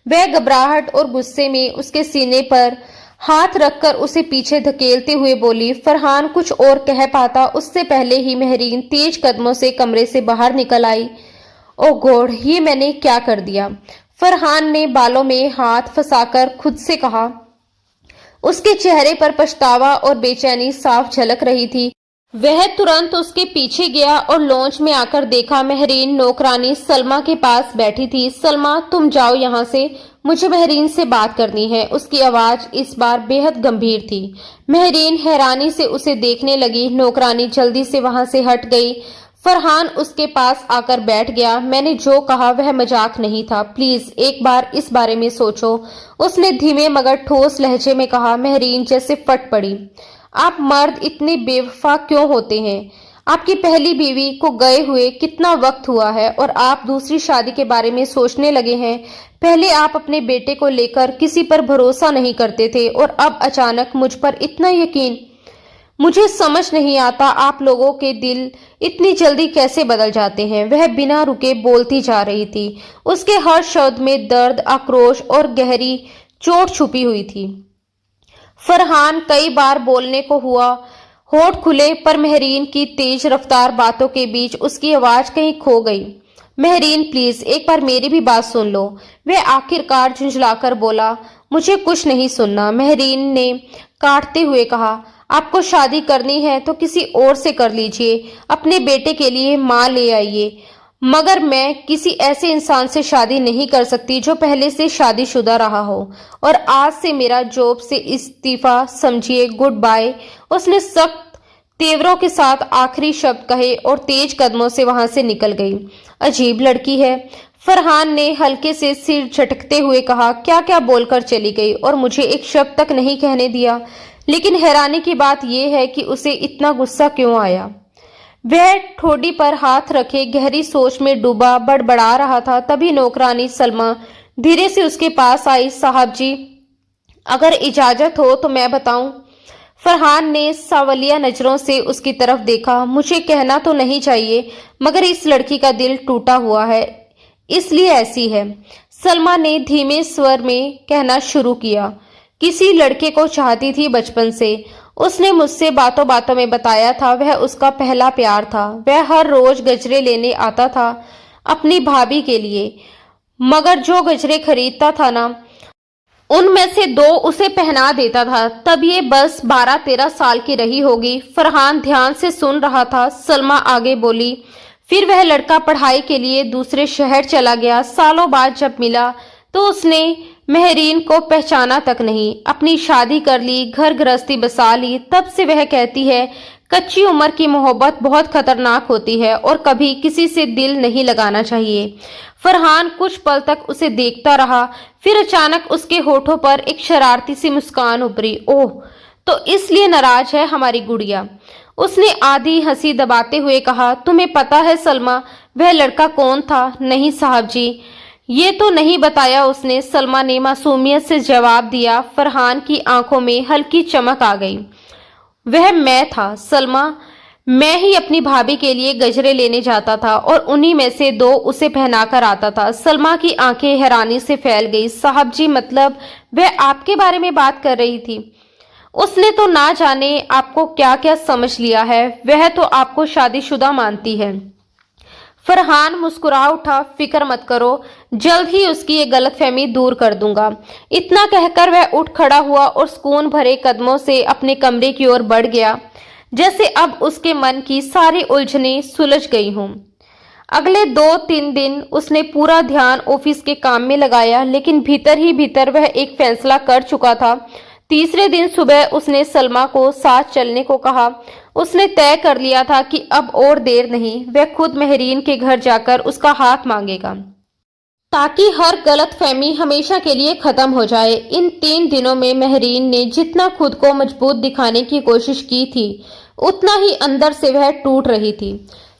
वह घबराहट और गुस्से में उसके सीने पर हाथ रखकर उसे पीछे धकेलते हुए बोली। फरहान कुछ और कह पाता उससे पहले ही महरीन तेज कदमों से कमरे से बाहर निकल आई। ओ गॉड, ये मैंने क्या कर दिया? फरहान ने बालों में हाथ फंसाकर खुद से कहा। उसके चेहरे पर पछतावा और बेचैनी साफ झलक रही थी। वह तुरंत उसके पीछे गया और लॉन्च में आकर देखा महरीन नौकरानी सलमा के पास बैठी थी। सलमा, तुम जाओ यहाँ से, मुझे महरीन से बात करनी है। उसकी आवाज इस बार बेहद गंभीर थी। महरीन हैरानी से उसे देखने लगी। नौकरानी जल्दी से वहां से हट गई। फरहान उसके पास आकर बैठ गया। मैंने जो कहा वह मजाक नहीं था, प्लीज एक बार इस बारे में सोचो, उसने धीमे मगर ठोस लहजे में कहा। महरीन जैसे फट पड़ी। आप मर्द इतने बेवफा क्यों होते हैं? आपकी पहली बीवी को गए हुए कितना वक्त हुआ है और आप दूसरी शादी के बारे में सोचने लगे हैं। पहले आप अपने बेटे को लेकर किसी पर भरोसा नहीं करते थे और अब अचानक मुझ पर इतना यकीन। मुझे समझ नहीं आता आप लोगों के दिल इतनी जल्दी कैसे बदल जाते हैं। वह बिना रुके बोलती जा रही थी। उसके हर शब्द में दर्द, आक्रोश और गहरी चोट छुपी हुई थी। फरहान कई बार बोलने को हुआ, होठ खुले, पर महरीन की तेज रफ्तार बातों के बीच उसकी आवाज कहीं खो गई। महरीन प्लीज एक बार मेरी भी बात सुन लो। वह आखिरकार झुंझलाकर बोला, मुझे कुछ नहीं सुनना। महरीन ने काटते हुए कहा, आपको शादी करनी है तो किसी और से कर लीजिए, अपने बेटे के लिए माँ ले आइए, मगर मैं किसी ऐसे इंसान से शादी नहीं कर सकती जो पहले से शादीशुदा रहा हो। और आज से मेरा जॉब से इस्तीफा समझिए, गुड बाय। उसने सख्त तेवरों के साथ आखिरी शब्द कहे और तेज कदमों से वहां से निकल गई। अजीब लड़की है, फरहान ने हल्के से सिर झटकते हुए कहा। क्या क्या बोलकर चली गई और मुझे एक शब्द तक नहीं कहने दिया। लेकिन हैरानी की बात यह है कि उसे इतना गुस्सा क्यों आया। वह ठोडी पर हाथ रखे गहरी सोच में डूबा बड़बड़ा रहा था। तभी नौकरानी सलमा धीरे से उसके पास आई। साहब जी, अगर इजाजत हो तो मैं बताऊं। फरहान ने सावलिया नजरों से उसकी तरफ देखा। मुझे कहना तो नहीं चाहिए, मगर इस लड़की का दिल टूटा हुआ है, इसलिए ऐसी है। सलमा ने धीमे स्वर में कहना शुरू किया। किसी लड़के को चाहती थी बचपन से। उसने मुझसे बातों बातों में बताया था वह उसका पहला प्यार था। वह हर रोज गजरे लेने आता था अपनी भाभी के लिए, मगर जो गजरे खरीदता था ना, उनमें से 2 उसे पहना देता था। तब ये बस 12-13 साल की रही होगी। फरहान ध्यान से सुन रहा था। सलमा आगे बोली, फिर वह लड़का पढ़ाई के लिए दूसरे शहर चला गया। सालों बाद जब मिला तो उसने महरीन को पहचाना तक नहीं। अपनी शादी कर ली, घर गृहस्थी बसा ली। तब से वह कहती है कच्ची उम्र की मोहब्बत बहुत खतरनाक होती है और कभी किसी से दिल नहीं लगाना चाहिए। फरहान कुछ पल तक उसे देखता रहा, फिर अचानक उसके होठों पर एक शरारती सी मुस्कान उभरी। ओह, तो इसलिए नाराज है हमारी गुड़िया। उसने आधी हंसी दबाते हुए कहा, तुम्हें पता है सलमा वह लड़का कौन था? नहीं साहब जी, ये तो नहीं बताया उसने। सलमा ने मासूमियत से जवाब दिया। फरहान की आंखों में हल्की चमक आ गई। वह मैं था सलमा, मैं ही अपनी भाभी के लिए गजरे लेने जाता था और उन्हीं में से 2 उसे पहनाकर आता था। सलमा की आंखें हैरानी से फैल गई। साहब जी, मतलब वह आपके बारे में बात कर रही थी? उसने तो ना जाने आपको क्या क्या समझ लिया है। वह तो आपको शादीशुदा मानती है। फरहान मुस्कुरा उठा। फिक्र मत करो, जल्द ही उसकी ये गलतफहमी दूर कर दूंगा। इतना कहकर वह उठ खड़ा हुआ और सुकून भरे कदमों से अपने कमरे की ओर बढ़ गया, जैसे अब उसके मन की सारी उलझनें सुलझ गई हों। अगले 2-3 दिन उसने पूरा ध्यान ऑफिस के काम में लगाया, लेकिन भीतर ही भीतर वह एक फैसला कर चुका था। तीसरे दिन सुबह उसने सलमा को साथ चलने को कहा। उसने तय कर लिया था कि अब और देर नहीं, वह खुद महरीन के घर जाकर उसका हाथ मांगेगा, ताकि हर गलतफहमी हमेशा के लिए खत्म हो जाए। इन 3 दिनों में महरीन ने जितना खुद को मजबूत दिखाने की कोशिश की थी, उतना ही अंदर से वह टूट रही थी।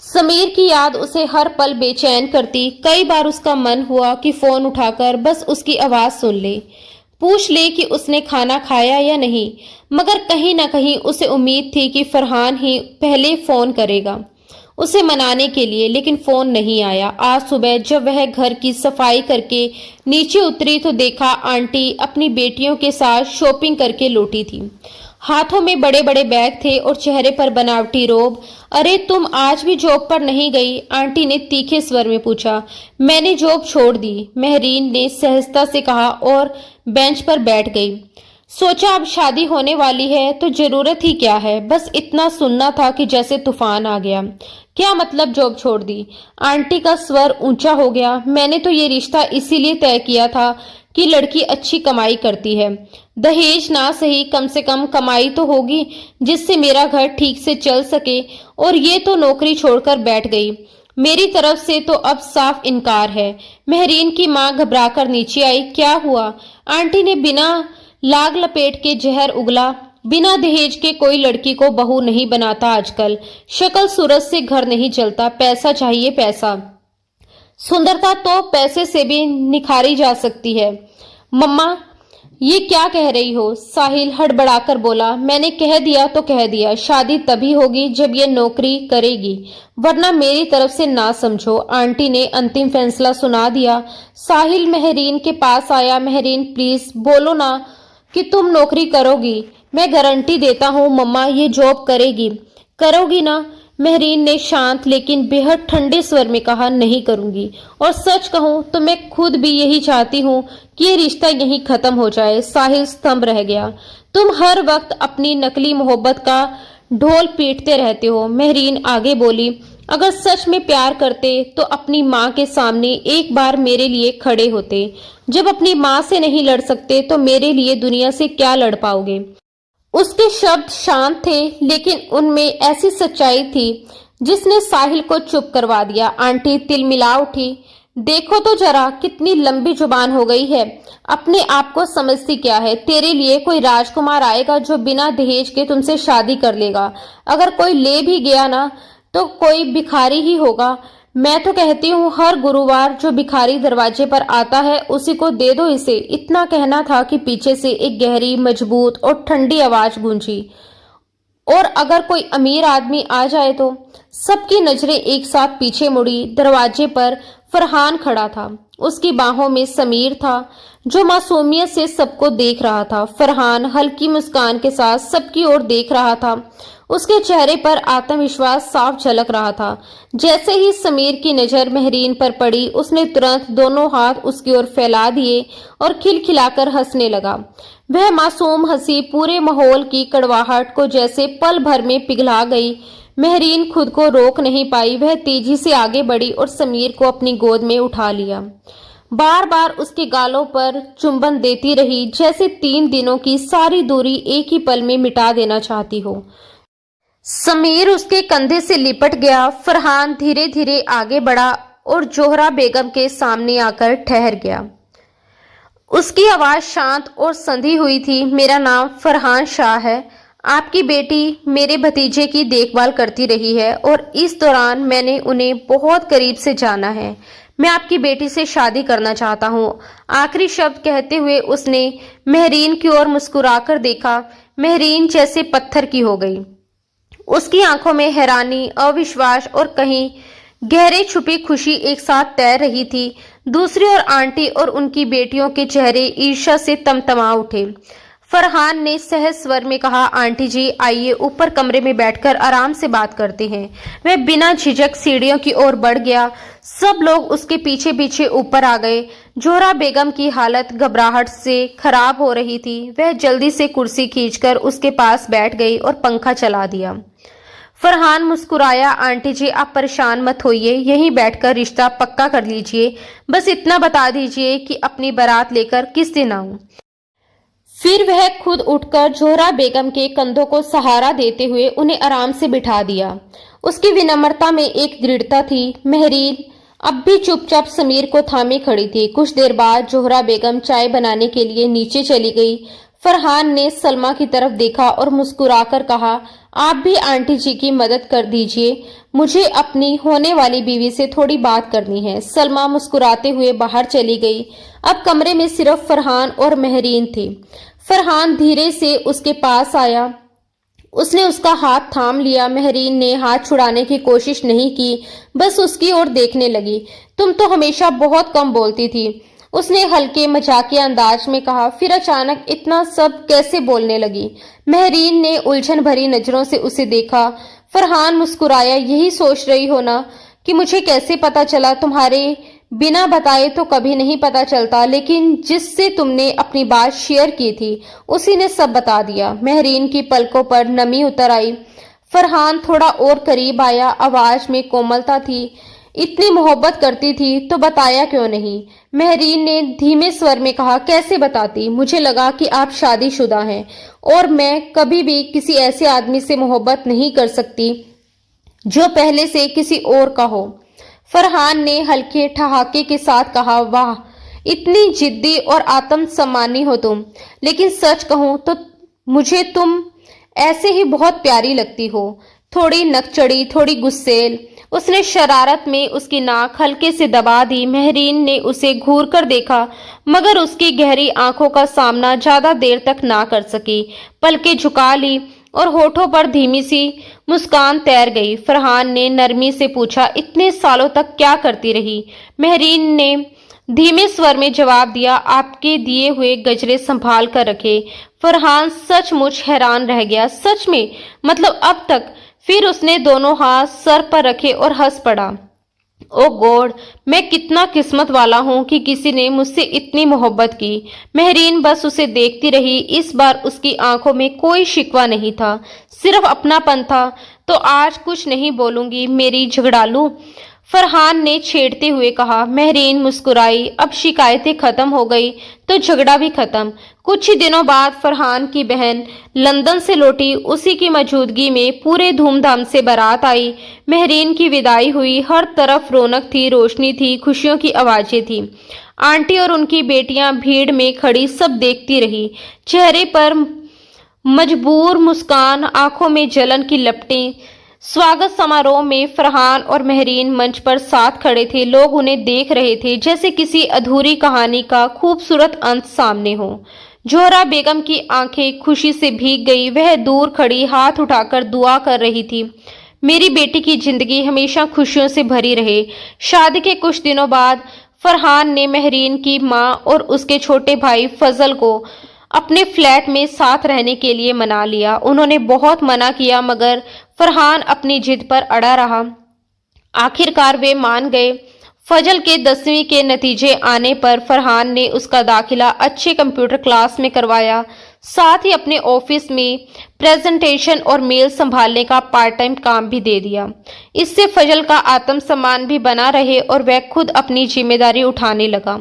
समीर की याद उसे हर पल बेचैन करती। कई बार उसका मन हुआ कि फोन उठाकर बस उसकी आवाज सुन ले, पूछ ले कि उसने खाना खाया या नहीं, मगर कहीं ना कहीं उसे उम्मीद थी कि फरहान ही पहले फोन करेगा उसे मनाने के लिए, लेकिन फोन नहीं आया। आज सुबह जब वह घर की सफाई करके नीचे उतरी तो देखा आंटी अपनी बेटियों के साथ शॉपिंग करके लौटी थी। हाथों में बड़े बड़े बैग थे और चेहरे पर बनावटी रोब। अरे तुम आज भी जॉब पर नहीं गई? आंटी ने तीखे स्वर में पूछा। मैंने जॉब छोड़ दी, महरीन ने सहजता से कहा और बेंच पर बैठ गई। सोचा अब शादी होने वाली है तो जरूरत ही क्या है, बस इतना सुनना था कि जैसे तूफान आ गया। क्या मतलब जॉब छोड़ दी? आंटी का स्वर ऊंचा हो गया। मैंने तो ये रिश्ता इसीलिए तय किया था कि लड़की अच्छी कमाई करती है, दहेज ना सही, कम से कम कमाई तो होगी जिससे मेरा घर ठीक से चल सके। और ये तो नौकरी छोड़कर बैठ गई। मेरी तरफ से तो अब साफ इनकार है। महरीन की मां घबराकर नीचे आई। क्या हुआ? आंटी ने बिना लाग लपेट के जहर उगला। बिना दहेज के कोई लड़की को बहू नहीं बनाता आजकल। शक्ल सूरत से घर नहीं चलता, पैसा चाहिए पैसा। सुंदरता तो पैसे से भी निखारी जा सकती है। मम्मा, ये क्या कह रही हो? साहिल हड़बड़ाकर बोला। मैंने कह दिया तो कह दिया, शादी तभी होगी जब ये नौकरी करेगी, वरना मेरी तरफ से ना समझो। आंटी ने अंतिम फैसला सुना दिया। साहिल महरीन के पास आया। महरीन, प्लीज बोलो ना कि तुम नौकरी करोगी। मैं गारंटी देता हूँ मम्मा, ये जॉब करेगी। करोगी ना? महरीन ने शांत लेकिन बेहद ठंडे स्वर में कहा, नहीं करूंगी। और सच कहूं तो मैं खुद भी यही चाहती हूं कि ये रिश्ता यहीं खत्म हो जाए। साहिल स्तंभ रह गया। तुम हर वक्त अपनी नकली मोहब्बत का ढोल पीटते रहते हो। महरीन आगे बोली, अगर सच में प्यार करते तो अपनी माँ के सामने एक बार मेरे लिए खड़े होते। जब अपनी माँ से नहीं लड़ सकते तो मेरे लिए दुनिया से क्या लड़ पाओगे? उसके शब्द शांत थे, लेकिन उनमें ऐसी सच्चाई थी जिसने साहिल को चुप करवा दिया। आंटी तिलमिला उठी। देखो तो जरा, कितनी लंबी जुबान हो गई है। अपने आप को समझती क्या है? तेरे लिए कोई राजकुमार आएगा जो बिना दहेज के तुमसे शादी कर लेगा। अगर कोई ले भी गया ना तो कोई भिखारी ही होगा। मैं तो कहती हूँ हर गुरुवार जो भिखारी दरवाजे पर आता है उसी को दे दो इसे। इतना कहना था कि पीछे से एक गहरी, मजबूत और ठंडी आवाज गूंजी। और अगर कोई अमीर आदमी आ जाए तो? सबकी नजरें एक साथ पीछे मुड़ी। दरवाजे पर फरहान खड़ा था। उसकी बाहों में समीर था जो मासूमियत से सबको देख रहा था। फरहान हल्की मुस्कान के साथ सबकी ओर देख रहा था। उसके चेहरे पर आत्मविश्वास साफ झलक रहा था। जैसे ही समीर की नजर महरीन पर पड़ी, उसने तुरंत दोनों हाथ उसकी ओर फैला दिए और खिलखिलाकर हंसने लगा। वह मासूम हंसी पूरे माहौल की कड़वाहट को जैसे पल भर में पिघला गई। महरीन खुद को रोक नहीं पाई। वह तेजी से आगे बढ़ी और समीर को अपनी गोद में उठा लिया। बार बार उसके गालों पर चुंबन देती रही, जैसे 3 दिनों की सारी दूरी एक ही पल में मिटा देना चाहती हो। समीर उसके कंधे से लिपट गया। फरहान धीरे धीरे आगे बढ़ा और जोहरा बेगम के सामने आकर ठहर गया। उसकी आवाज शांत और संधी हुई थी। मेरा नाम फरहान शाह है। आपकी बेटी मेरे भतीजे की देखभाल करती रही है और इस दौरान मैंने उन्हें बहुत करीब से जाना है। मैं आपकी बेटी से शादी करना चाहता हूँ। आखिरी शब्द कहते हुए उसने महरीन की ओर मुस्कुराकर देखा। महरीन जैसे पत्थर की हो गई। उसकी आंखों में हैरानी, अविश्वास और कहीं गहरे छुपी खुशी एक साथ तैर रही थी। दूसरी ओर आंटी और उनकी बेटियों के चेहरे ईर्ष्या से तमतमा उठे। फरहान ने सहज स्वर में कहा, आंटी जी आइए, ऊपर कमरे में बैठकर आराम से बात करते हैं। वह बिना झिझक सीढ़ियों की ओर बढ़ गया। सब लोग उसके पीछे पीछे ऊपर आ गए। जोहरा बेगम की हालत घबराहट से खराब हो रही थी। वह जल्दी से कुर्सी खींचकर उसके पास बैठ गई और पंखा चला दिया। फरहान मुस्कुराया। आंटी जी आप परेशान मत होइए, यहीं बैठकर रिश्ता पक्का कर लीजिए। बस इतना बता दीजिए कि अपनी बारात लेकर किस दिन आऊं। फिर वह खुद उठकर जोहरा बेगम के कंधों को सहारा देते हुए उन्हें आराम से बिठा दिया। उसकी विनम्रता में एक दृढ़ता थी। महरीन अब भी चुपचाप समीर को थामे खड़ी थी। कुछ देर बाद जोहरा बेगम चाय बनाने के लिए नीचे चली गई। फरहान ने सलमा की तरफ देखा और मुस्कुराकर कहा, आप भी आंटी जी की मदद कर दीजिए, मुझे अपनी होने वाली बीवी से थोड़ी बात करनी है। सलमा मुस्कुराते हुए बाहर चली गई। अब कमरे में सिर्फ फरहान और महरीन थे। फरहान धीरे से उसके पास आया। उसने उसका हाथ थाम लिया। महरीन ने हाथ छुड़ाने की कोशिश नहीं की, बस उसकी ओर देखने लगी। तुम तो हमेशा बहुत कम बोलती थी, उसने हल्के मजाकिया अंदाज में कहा। फिर अचानक इतना सब कैसे बोलने लगी? महरीन ने उलझन भरी नजरों से उसे देखा। फरहान मुस्कुराया, यही सोच रही हो ना कि मुझे कैसे पता चला? तुम्हारे बिना बताए तो कभी नहीं पता चलता, लेकिन जिससे तुमने अपनी बात शेयर की थी उसी ने सब बता दिया। महरीन की पलकों पर नमी उतर आई। फरहान थोड़ा और करीब आया। आवाज में कोमलता थी। इतनी मोहब्बत करती थी तो बताया क्यों नहीं? महरीन ने धीमे स्वर में कहा, कैसे बताती? मुझे लगा कि आप शादीशुदा हैं और मैं कभी भी किसी ऐसे आदमी से मोहब्बत नहीं कर सकती जो पहले से किसी और का हो। फरहान ने हल्के ठहाके के साथ कहा, वाह इतनी जिद्दी और आत्मसम्मानी हो तुम। लेकिन सच कहूं तो मुझे तुम ऐसे ही बहुत प्यारी लगती हो, थोड़ी नकचड़ी, थोड़ी गुस्सेल। उसने शरारत में उसकी नाक हल्के से दबा दी। महरीन ने उसे घूर कर देखा, मगर उसकी गहरी आंखों का सामना ज्यादा देर तक ना कर सकी। पलकें झुका ली और होठों पर धीमी सी मुस्कान तैर गई। फरहान ने नरमी से पूछा, इतने सालों तक क्या करती रही? महरीन ने धीमे स्वर में जवाब दिया, आपके दिए हुए गजरे संभाल कर रखे। फरहान सचमुच हैरान रह गया। सच में? मतलब अब तक? फिर उसने दोनों हाथ सर पर रखे और हंस पड़ा। ओ गॉड, मैं कितना किस्मत वाला हूं कि किसी ने मुझसे इतनी मोहब्बत की। महरीन बस उसे देखती रही। इस बार उसकी आंखों में कोई शिकवा नहीं था, सिर्फ अपनापन था। तो आज कुछ नहीं बोलूंगी मेरी झगड़ालू, फरहान ने छेड़ते हुए कहा। महरीन मुस्कुराई। अब शिकायतें खत्म हो गई तो झगड़ा भी खत्म। कुछ ही दिनों बाद फरहान की बहन लंदन से लौटी। उसी की मौजूदगी में पूरे धूमधाम से बारात आई। महरीन की विदाई हुई। हर तरफ रौनक थी, रोशनी थी, खुशियों की आवाजें थी। आंटी और उनकी बेटियां भीड़ में खड़ी सब देखती रही, चेहरे पर मजबूर मुस्कान, आंखों में जलन की लपटें। स्वागत समारोह में फरहान और महरीन मंच पर साथ खड़े थे। लोग उन्हें देख रहे थे जैसे किसी अधूरी कहानी का खूबसूरत अंत सामने हो। जोहरा बेगम की आंखें खुशी से भीग गई। वह दूर खड़ी हाथ उठाकर दुआ कर रही थी, मेरी बेटी की जिंदगी हमेशा खुशियों से भरी रहे। शादी के कुछ दिनों बाद फरहान ने महरीन की मां और उसके छोटे भाई फजल को अपने फ्लैट में साथ रहने के लिए मना लिया। उन्होंने बहुत मना किया, मगर फरहान अपनी जिद पर अड़ा रहा। आखिरकार वे मान गए। फजल के 10वीं के नतीजे आने पर फरहान ने उसका दाखिला अच्छे कंप्यूटर क्लास में करवाया। साथ ही अपने ऑफिस में प्रेजेंटेशन और मेल संभालने का पार्ट टाइम काम भी दे दिया। इससे फजल का आत्मसम्मान भी बना रहे और वह खुद अपनी जिम्मेदारी उठाने लगा।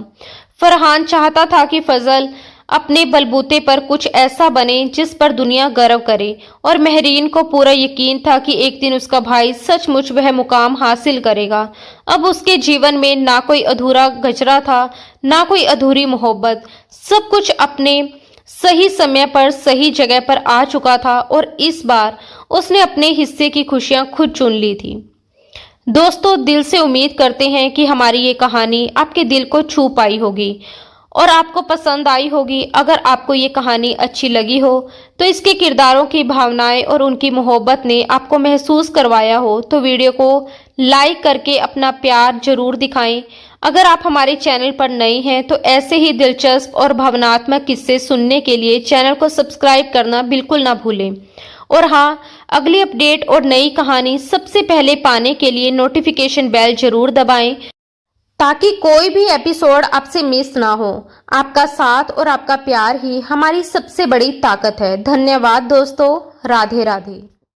फरहान चाहता था कि फजल अपने बलबूते पर कुछ ऐसा बने जिस पर दुनिया गर्व करे, और महरीन को पूरा यकीन था कि एक दिन उसका भाई सचमुच वह मुकाम हासिल करेगा। अब उसके जीवन में ना कोई अधूरा गजरा था, ना कोई अधूरी मोहब्बत। सब कुछ अपने सही समय पर सही जगह पर आ चुका था और इस बार उसने अपने हिस्से की खुशियां खुद चुन ली थी। दोस्तों, दिल से उम्मीद करते हैं कि हमारी ये कहानी आपके दिल को छू पाई होगी और आपको पसंद आई होगी। अगर आपको ये कहानी अच्छी लगी हो तो इसके किरदारों की भावनाएं और उनकी मोहब्बत ने आपको महसूस करवाया हो तो वीडियो को लाइक करके अपना प्यार जरूर दिखाएं। अगर आप हमारे चैनल पर नए हैं तो ऐसे ही दिलचस्प और भावनात्मक किस्से सुनने के लिए चैनल को सब्सक्राइब करना बिल्कुल ना भूलें। और हाँ, अगली अपडेट और नई कहानी सबसे पहले पाने के लिए नोटिफिकेशन बेल जरूर दबाएं ताकि कोई भी एपिसोड आपसे मिस ना हो। आपका साथ और आपका प्यार ही हमारी सबसे बड़ी ताकत है। धन्यवाद दोस्तों। राधे राधे।